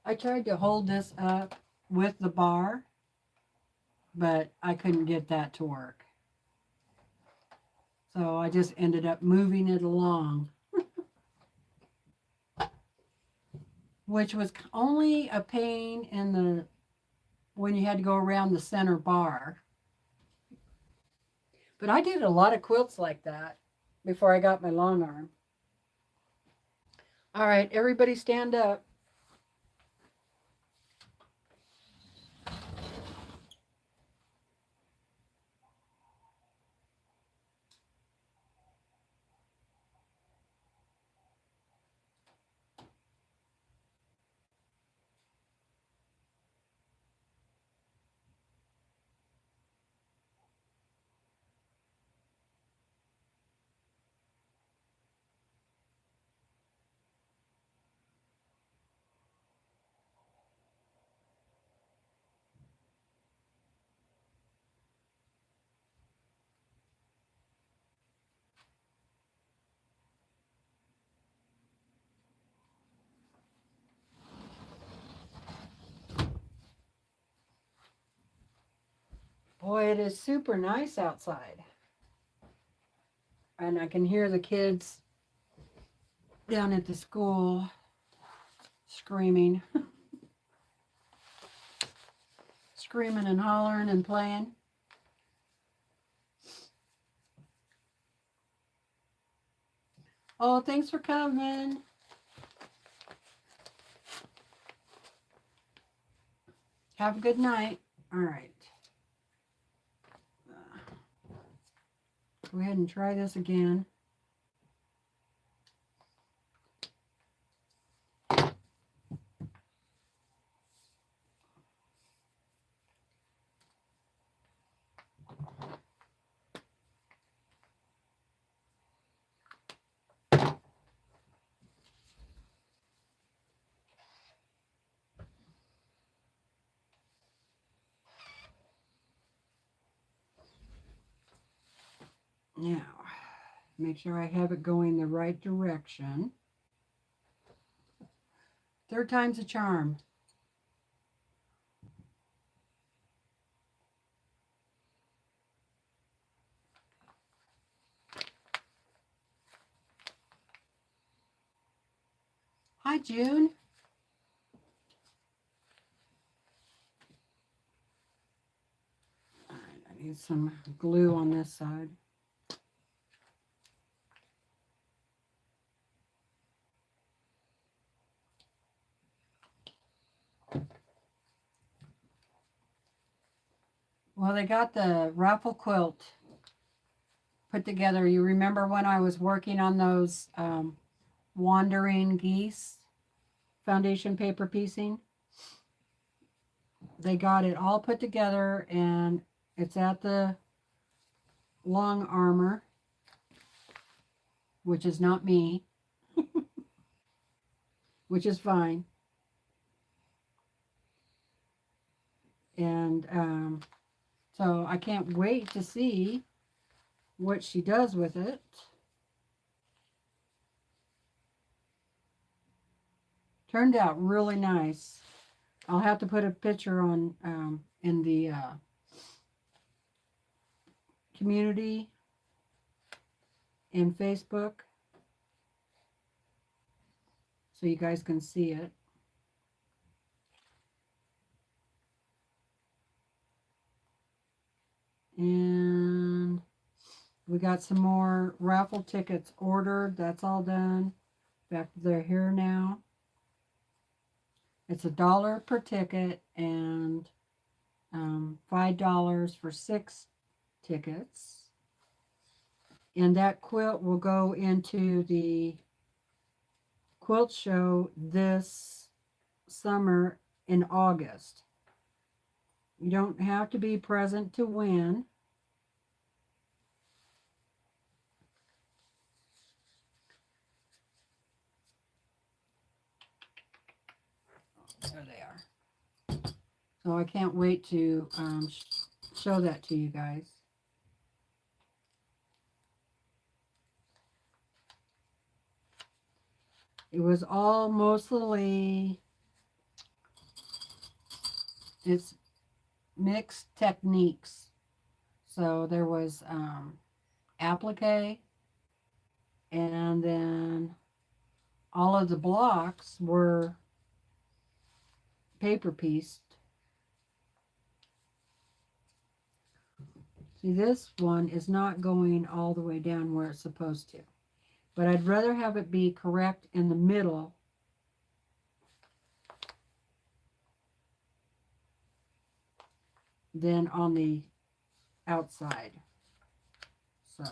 I tried to hold this up with the bar, but I couldn't get that to work. So I just ended up moving it along, which was only a pain in the when you had to go around the center bar. But I did a lot of quilts like that before I got my long arm. All right, everybody stand up. Boy, it is super nice outside. And I can hear the kids down at the school screaming. Screaming and hollering and playing. Oh, thanks for coming. Have a good night. All right. Go ahead and try this again. Now, make sure I have it going the right direction. Third time's a charm. Hi, June. All right, I need some glue on this side. Well, they got the raffle quilt put together. You remember when I was working on those wandering geese foundation paper piecing? They got it all put together and it's at the Longarm, which is not me, which is fine. And so I can't wait to see what she does with it. Turned out really nice. I'll have to put a picture on in the community in Facebook so you guys can see it. And we got some more raffle tickets ordered. That's all done. In fact, they're here now. It's $1 per ticket and $5 for 6 tickets. And that quilt will go into the quilt show this summer in August. You don't have to be present to win. There they are. So I can't wait to show that to you guys. It was all mostly, it's mixed techniques. So there was applique, and then all of the blocks were paper pieced. See, this one is not going all the way down where it's supposed to. But I'd rather have it be correct in the middle than on the outside. So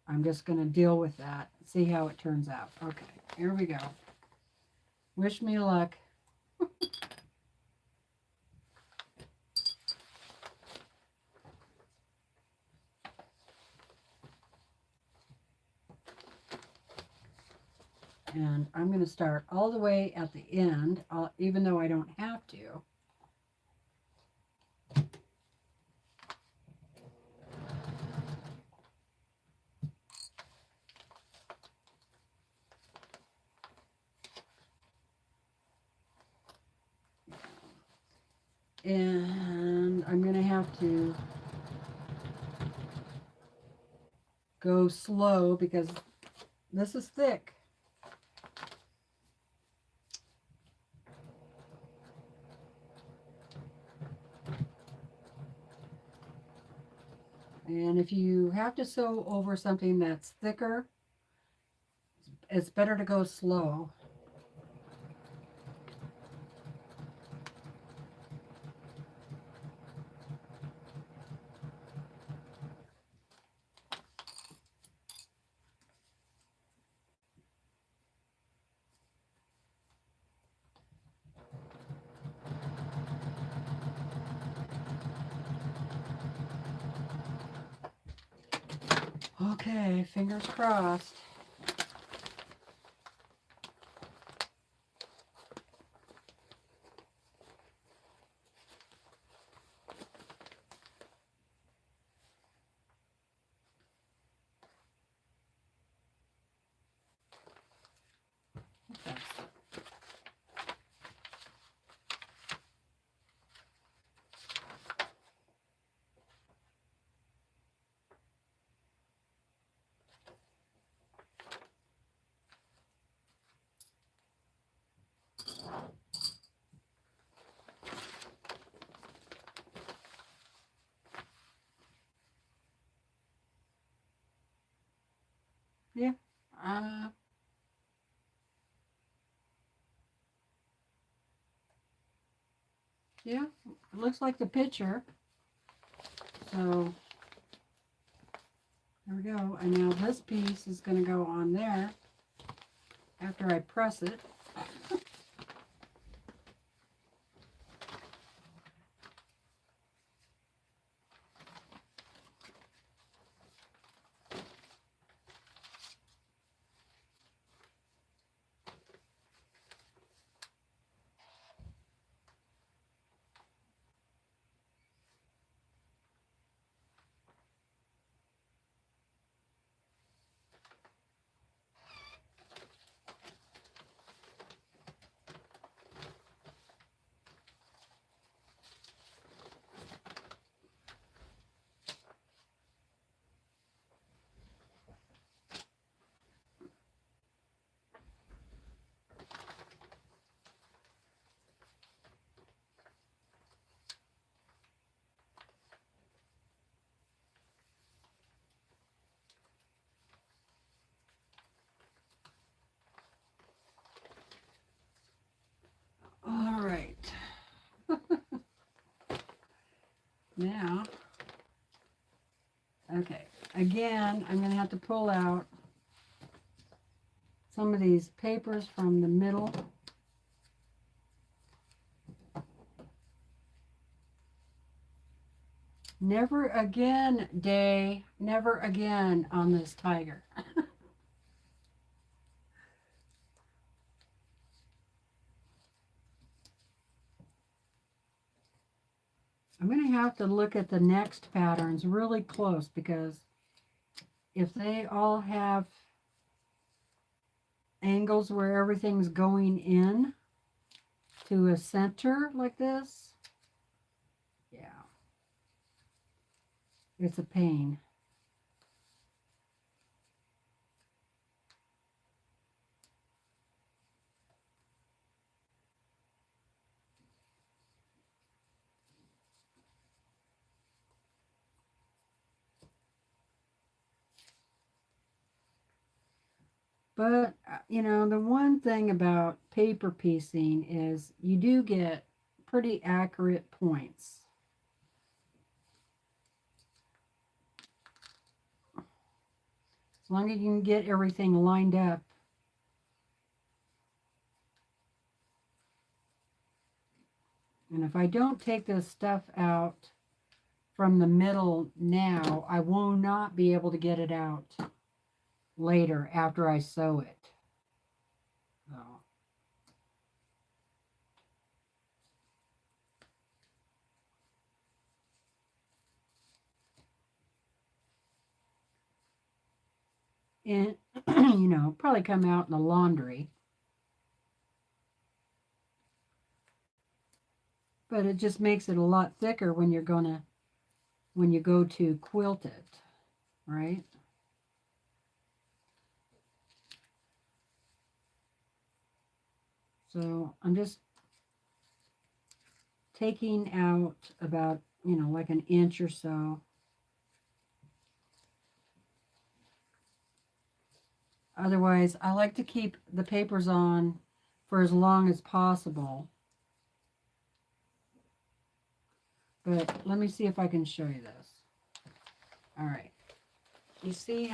I'm just going to deal with that, see how it turns out. Okay, here we go. Wish me luck. And I'm going to start all the way at the end, even though I don't have to. And I'm going to have to go slow because this is thick. And if you have to sew over something that's thicker, it's better to go slow. Okay, fingers crossed. Yeah. Yeah, it looks like the picture. So there we go. And now this piece is going to go on there after I press it. Now, okay, again, I'm going to have to pull out some of these papers from the middle. Never again, Day. Never again on this tiger. I'm going to have to look at the next patterns really close, because if they all have angles where everything's going in to a center like this, yeah, it's a pain. But, you know, the one thing about paper piecing is you do get pretty accurate points. As long as you can get everything lined up. And if I don't take this stuff out from the middle now, I will not be able to get it out later after I sew it. So. And, you know, probably come out in the laundry. But it just makes it a lot thicker when you're when you go to quilt it, right? So I'm just taking out about, you know, like an inch or so. Otherwise, I like to keep the papers on for as long as possible. But let me see if I can show you this. All right. You see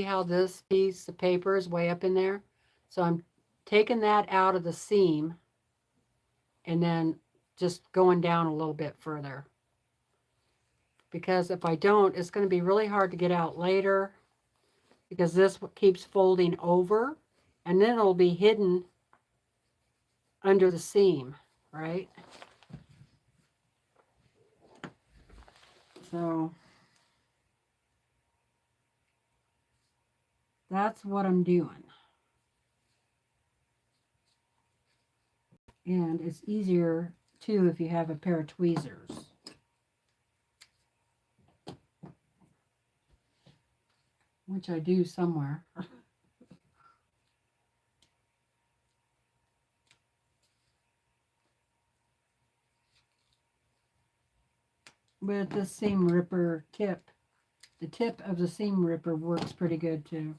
how this piece of paper is way up in there? So I'm taking that out of the seam and then just going down a little bit further. Because if I don't, it's going to be really hard to get out later, because this keeps folding over and then it'll be hidden under the seam, right? So that's what I'm doing. And it's easier too if you have a pair of tweezers. Which I do somewhere. But the seam ripper tip, the tip of the seam ripper works pretty good too.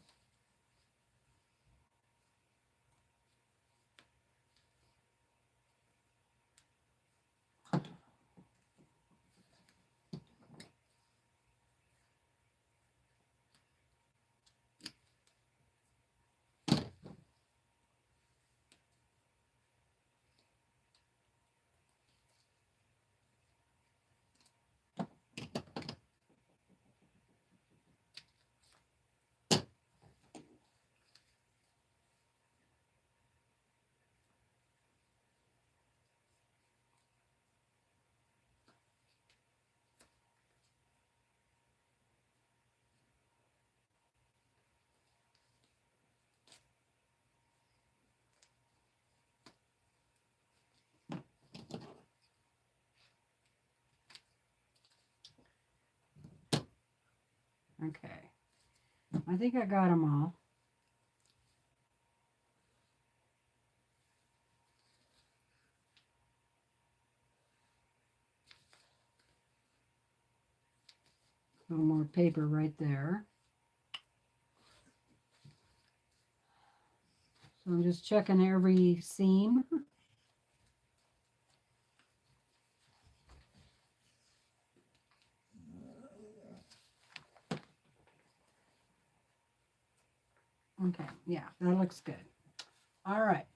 Okay, I think I got them all. A little more paper right there. So I'm just checking every seam. Okay, yeah, that looks good. All right.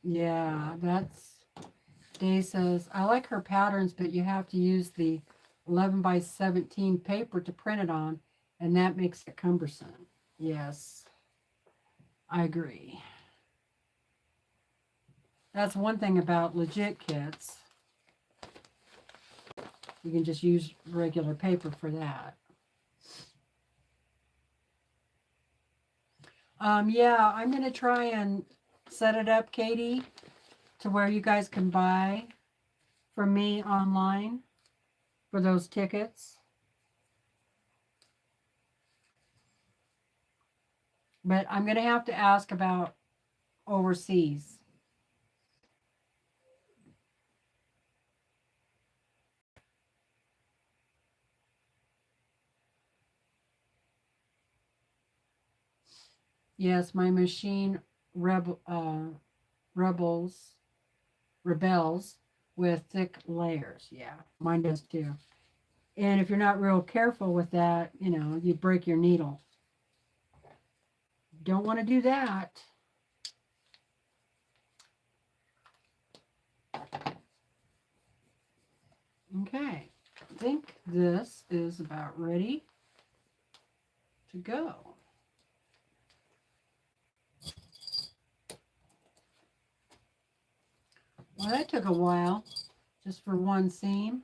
Yeah, that's, Day says, I like her patterns, but you have to use the 11 by 17 paper to print it on, and that makes it cumbersome. Yes, I agree. That's one thing about legit kits. You can just use regular paper for that. Yeah, I'm going to try and set it up, Katie, to where you guys can buy from me online for those tickets. But I'm going to have to ask about overseas. Yes, my machine rebels with thick layers. Yeah, mine does too. And if you're not real careful with that, you know, you break your needle. Don't want to do that. Okay, I think this is about ready to go. Well, that took a while, just for one seam.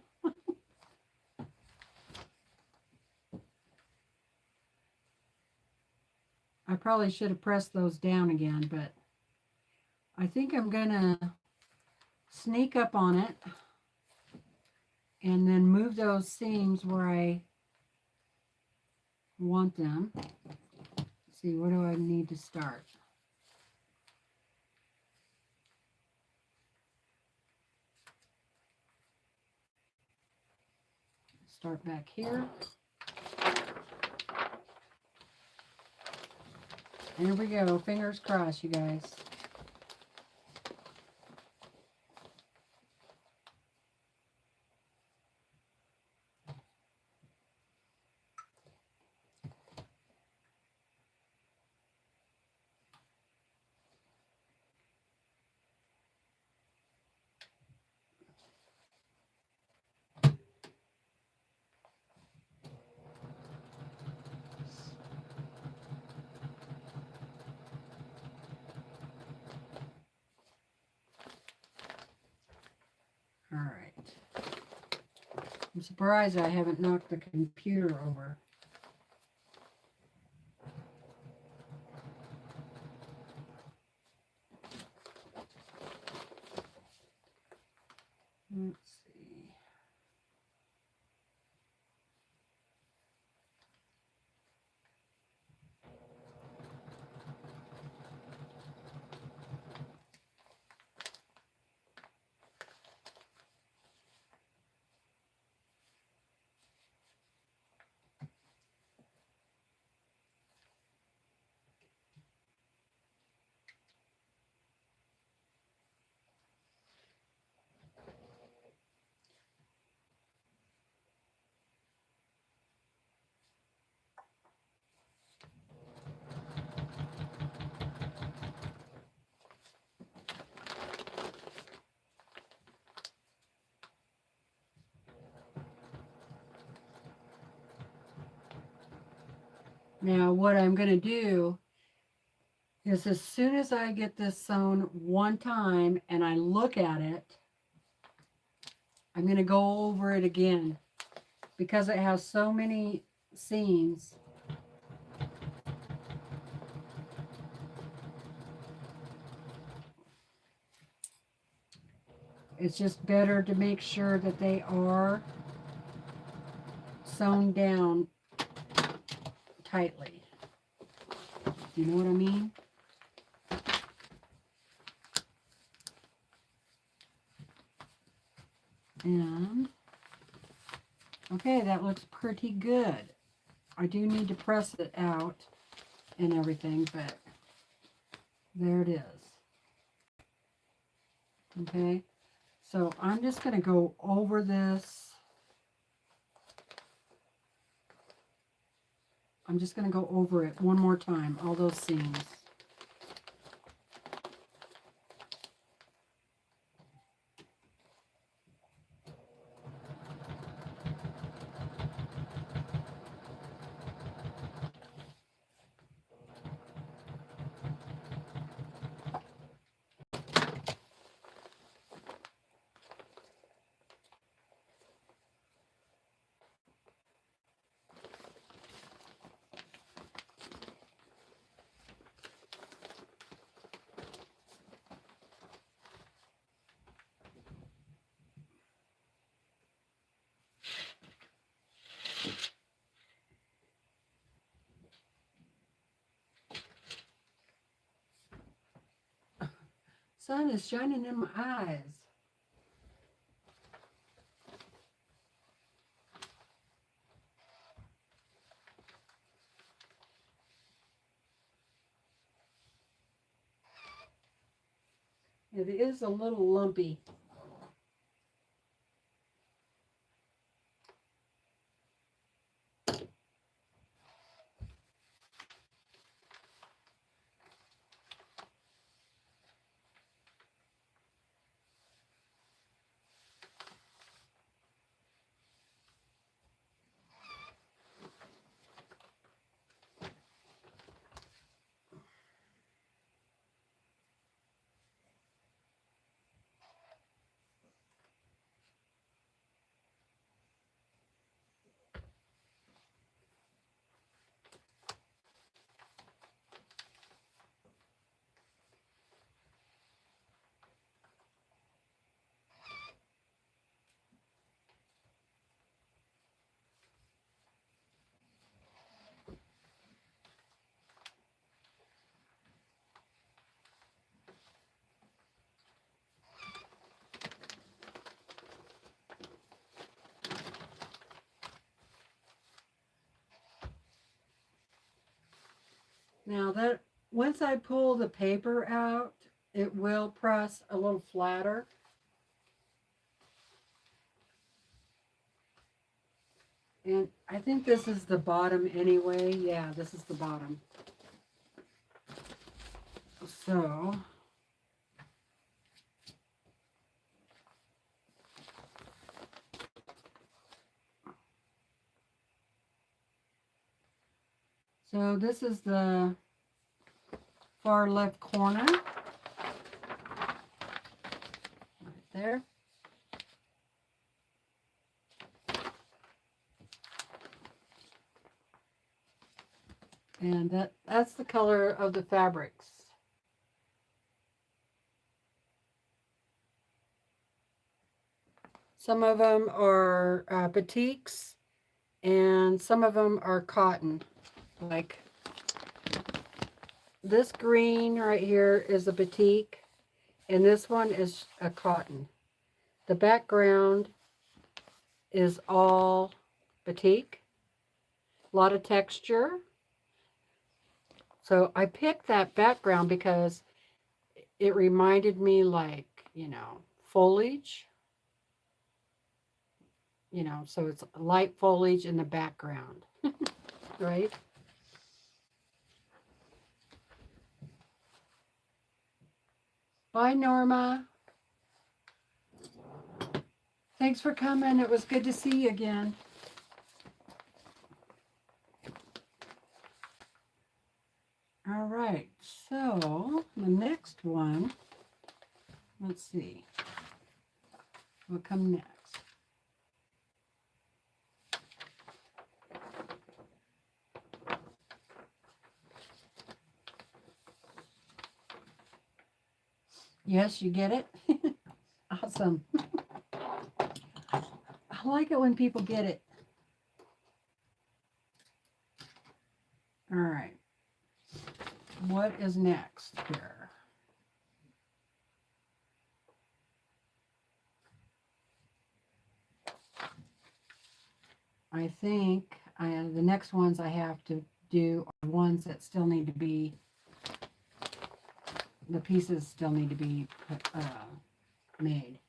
I probably should have pressed those down again, but I think I'm gonna sneak up on it and then move those seams where I want them. Let's see, where do I need to start? Start back here. There we go. Fingers crossed, you guys. All right. I'm surprised I haven't knocked the computer over. Let's see. Now what I'm going to do is as soon as I get this sewn one time and I look at it, I'm going to go over it again because it has so many seams. It's just better to make sure that they are sewn down tightly. Do you know what I mean? And okay, that looks pretty good. I do need to press it out and everything, but there it is. Okay, so I'm just going to go over this. I'm just going to go over it one more time, all those seams. Sun is shining in my eyes. It is a little lumpy. Now that once I pull the paper out, it will press a little flatter. And I think this is the bottom anyway. Yeah, this is the bottom. So this is the far left corner. Right there. And that's the color of the fabrics. Some of them are batiks, and some of them are cotton. Like this green right here is a batik, and this one is a cotton. The background is all batik, a lot of texture. So I picked that background because it reminded me, like, you know, foliage. You know, so it's light foliage in the background, right? Bye, Norma. Thanks for coming. It was good to see you again. All right, so the next one, let's see, what come next? Yes, you get it? Awesome. I like it when people get it. All right. What is next here? I think the next ones I have to do are ones that still need to be, the pieces still need to be made.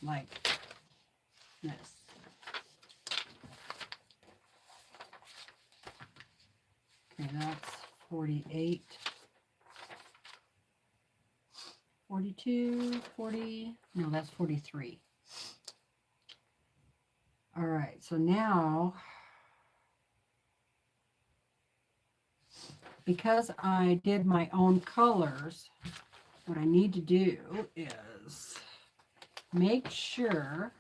Like this. Okay, that's 48. 42, 40, no, that's 43. All right, so now, because I did my own colors, what I need to do is make sure,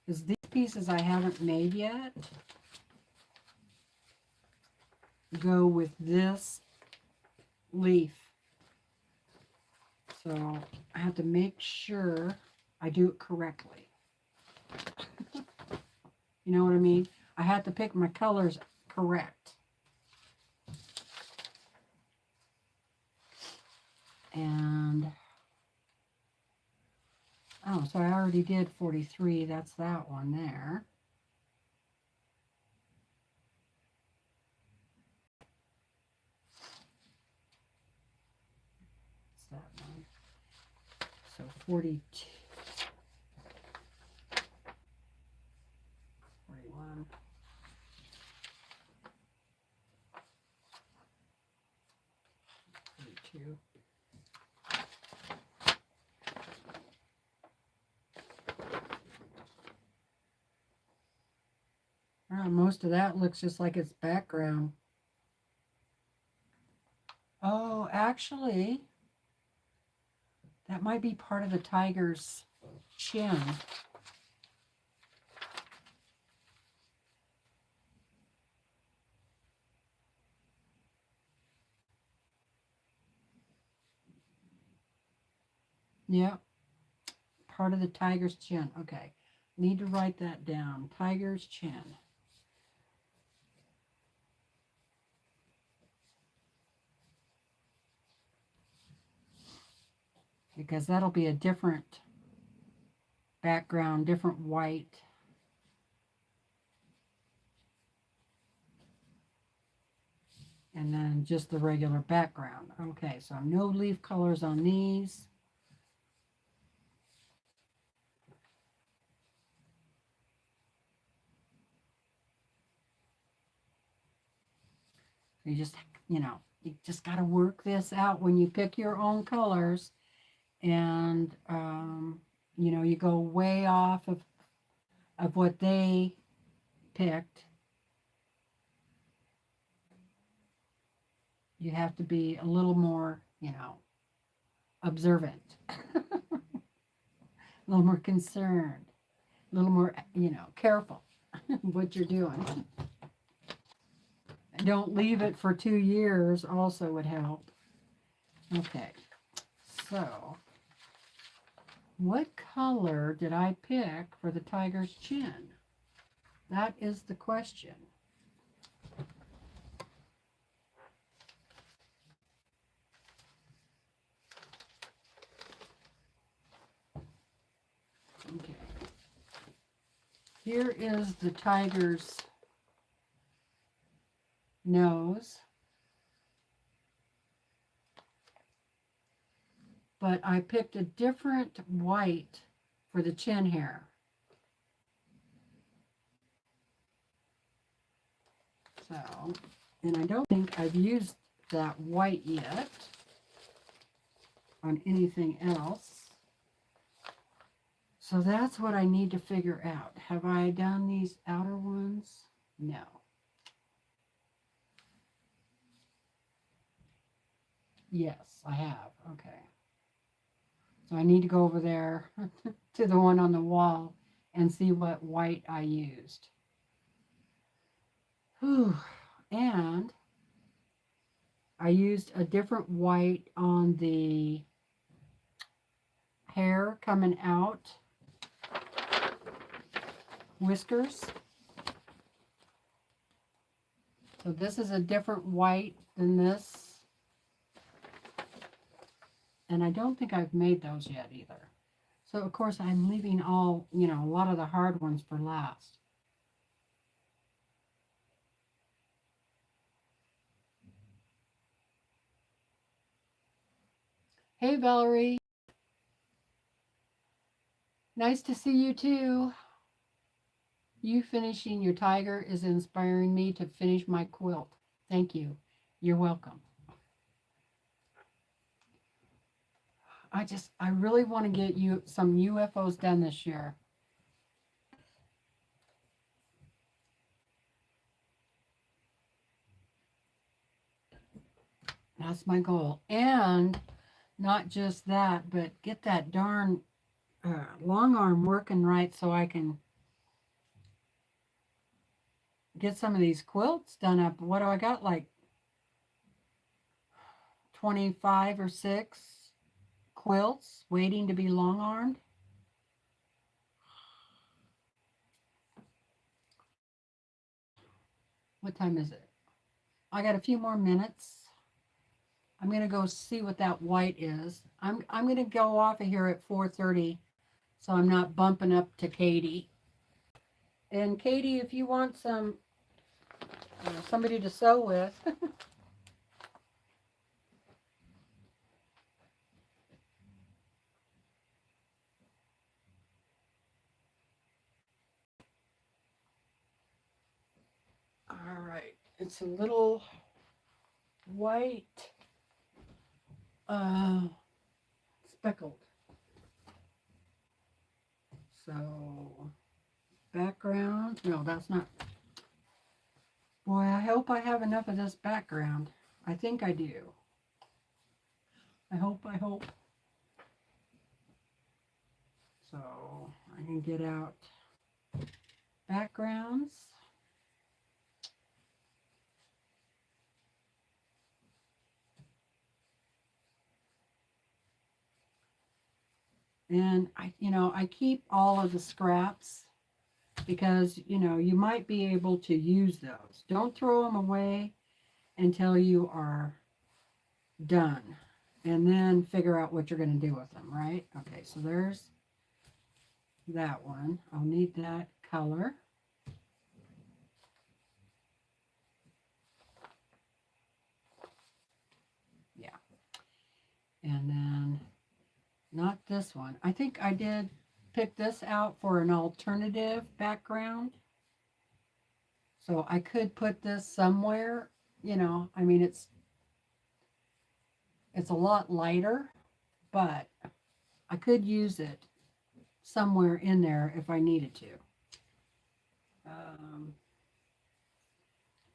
because these pieces I haven't made yet, go with this leaf. So I have to make sure I do it correctly. You know what I mean? I have to pick my colors correct. And, oh, so I already did 43. That's that one there. That's that one. So 42. 41. 42. Oh, most of that looks just like its background. Oh, actually, that might be part of the tiger's chin. Yep, part of the tiger's chin. Okay, need to write that down. Tiger's chin. Because that'll be a different background, different white. And then just the regular background. Okay, so no leaf colors on these. You just, you just got to work this out when you pick your own colors. And, you go way off of what they picked. You have to be a little more, observant, a little more concerned, a little more, careful what you're doing. Don't leave it for 2 years also would help. Okay, so what color did I pick for the tiger's chin? That is the question. Okay. Here is the tiger's nose. But I picked a different white for the chin hair. So, and I don't think I've used that white yet on anything else. So that's what I need to figure out. Have I done these outer ones? No. Yes, I have. Okay. So I need to go over there to the one on the wall and see what white I used. Whew. And I used a different white on the hair coming out, whiskers. So this is a different white than this. And I don't think I've made those yet either. So of course I'm leaving all, you know, a lot of the hard ones for last. Hey Valerie, nice to see you too. You finishing your tiger is inspiring me to finish my quilt. Thank you. You're welcome. I really want to get you some UFOs done this year. That's my goal. And not just that, but get that darn long arm working right so I can get some of these quilts done up. What do I got? Like 25 or 6 quilts waiting to be long armed. What time is it? I got a few more minutes. I'm going to go see what that white is. I'm going to go off of here at 4:30 so I'm not bumping up to Katie. And Katie, if you want somebody to sew with. All right, it's a little white, speckled. So background, no, that's not. Boy, I hope I have enough of this background. I think I do. I hope. So I can get out backgrounds. And I keep all of the scraps because, you might be able to use those. Don't throw them away until you are done. And then figure out what you're going to do with them, right? Okay, so there's that one. I'll need that color. Yeah. And then not this one. I think I did pick this out for an alternative background. So I could put this somewhere, I mean, it's a lot lighter, but I could use it somewhere in there if I needed to.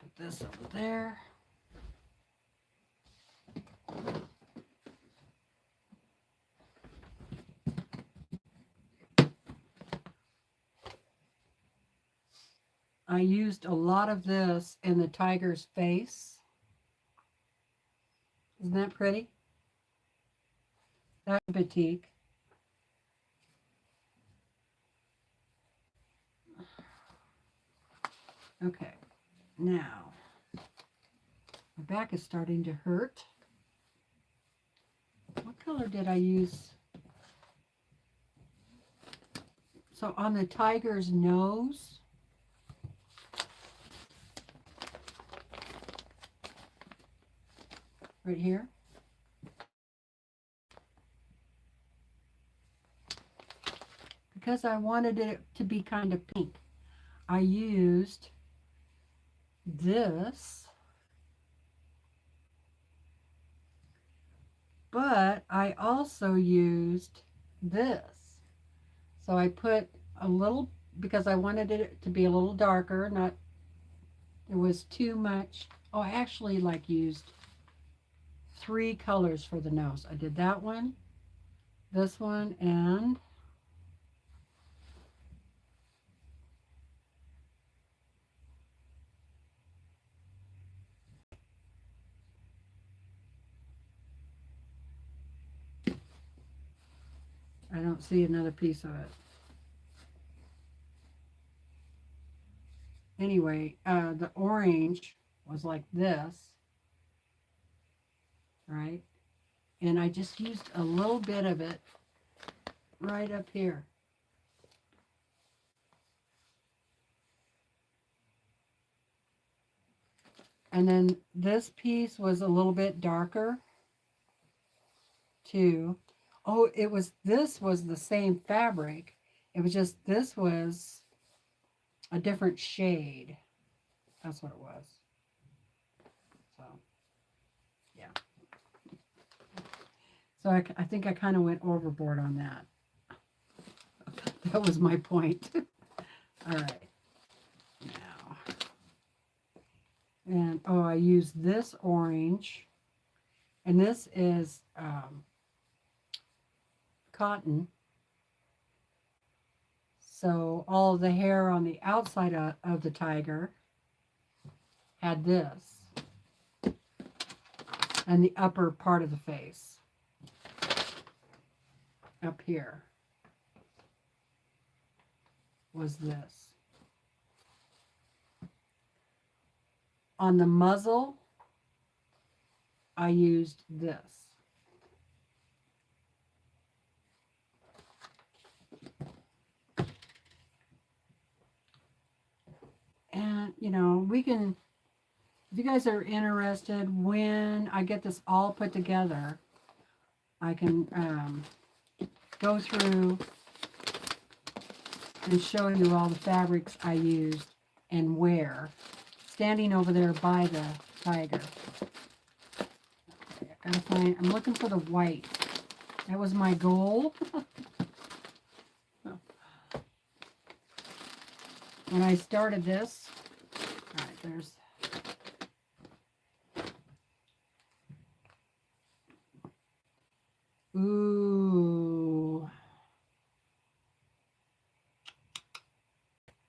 Put this over there. I used a lot of this in the tiger's face. Isn't that pretty? That's batik. Okay, now my back is starting to hurt. What color did I use? So on the tiger's nose, right here, because I wanted it to be kind of pink, I used this, but I also used this. So I put a little, because I wanted it to be a little darker, not, there was too much. Oh, I actually used 3 colors for the nose. I did that one, this one, and I don't see another piece of it. Anyway, the orange was like this, right? And I just used a little bit of it right up here. And then this piece was a little bit darker too. Oh, this was the same fabric. It was just, this was a different shade. That's what it was. So, yeah. So I think I kind of went overboard on that. That was my point. All right. Now. And, oh, I used this orange. And this is cotton. So all of the hair on the outside of the tiger had this. And the upper part of the face. Up here was this. On the muzzle, I used this. And, you know, we can, if you guys are interested, when I get this all put together, I can go through and show you all the fabrics I used and where. Standing over there by the tiger. Okay, I gotta find, I'm looking for the white. That was my goal. When I started this, all right, there's, ooh,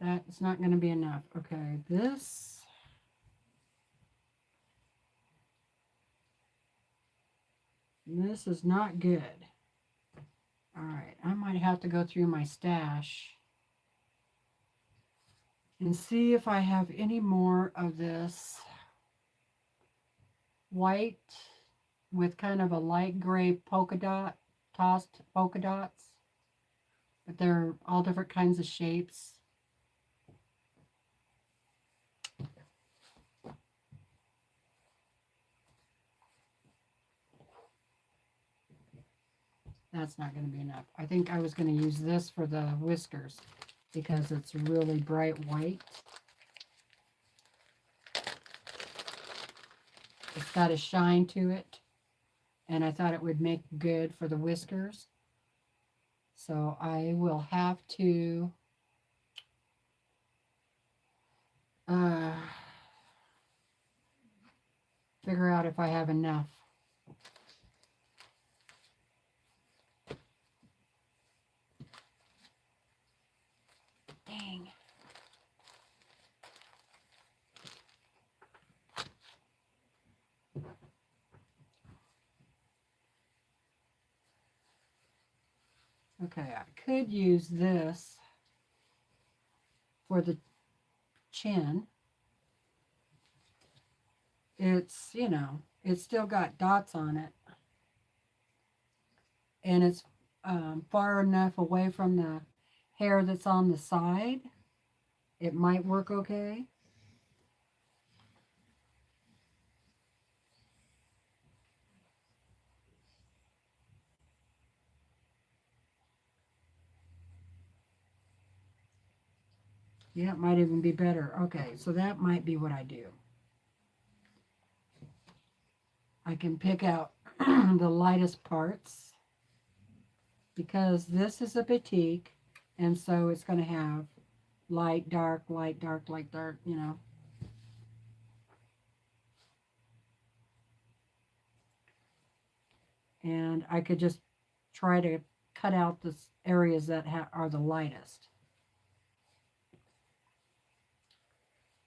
that's not going to be enough. Okay, this is not good. All right, I might have to go through my stash and see if I have any more of this white with kind of a light gray polka dot, tossed polka dots, but they're all different kinds of shapes. That's not going to be enough. I think I was going to use this for the whiskers because it's really bright white. It's got a shine to it, and I thought it would make good for the whiskers. So I will have to figure out if I have enough. Dang. Okay, I could use this for the chin. It's, you know, it's still got dots on it. And it's far enough away from the hair that's on the side. It might work okay. Yeah, it might even be better. Okay, so that might be what I do. I can pick out the lightest parts because this is a batik, and so it's going to have light, dark, light, dark, light, dark, you know. And I could just try to cut out the areas that are the lightest.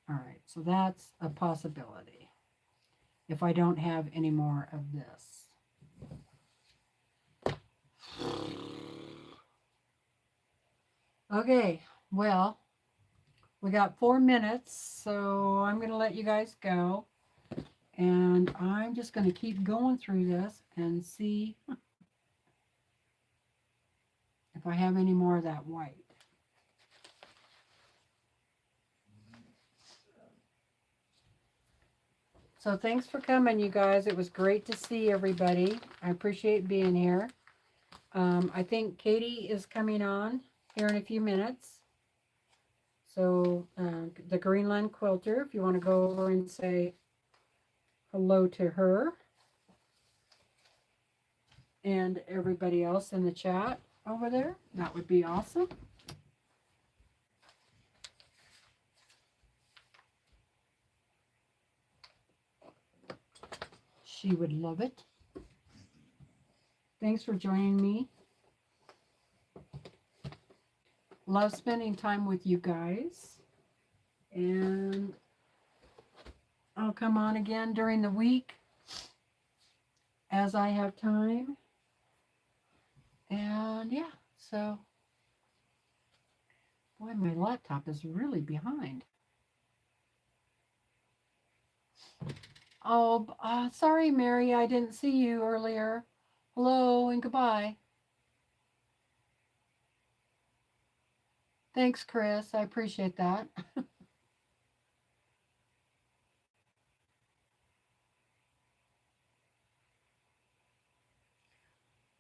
All right, so that's a possibility if I don't have any more of this. Okay, well, we got 4 minutes, so I'm going to let you guys go. And I'm just going to keep going through this and see if if I have any more of that white. So thanks for coming, you guys. It was great to see everybody. I appreciate being here. I think Katie is coming on here in a few minutes. So the Greenland Quilter, if you want to go over and say hello to her. And everybody else in the chat over there, that would be awesome. She would love it. Thanks for joining me. Love spending time with you guys. And I'll come on again during the week as I have time. And yeah, so, boy, my laptop is really behind. Oh, sorry, Mary, I didn't see you earlier. Hello and goodbye. Thanks, Chris. I appreciate that.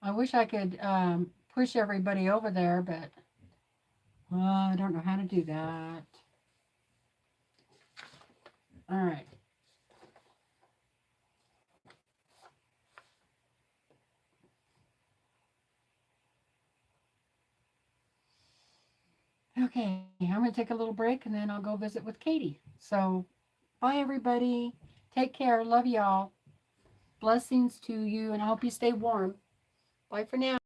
I wish I could push everybody over there, but I don't know how to do that. All right. Okay, I'm going to take a little break and then I'll go visit with Katie. So, bye everybody. Take care. Love y'all. Blessings to you and I hope you stay warm. Bye for now.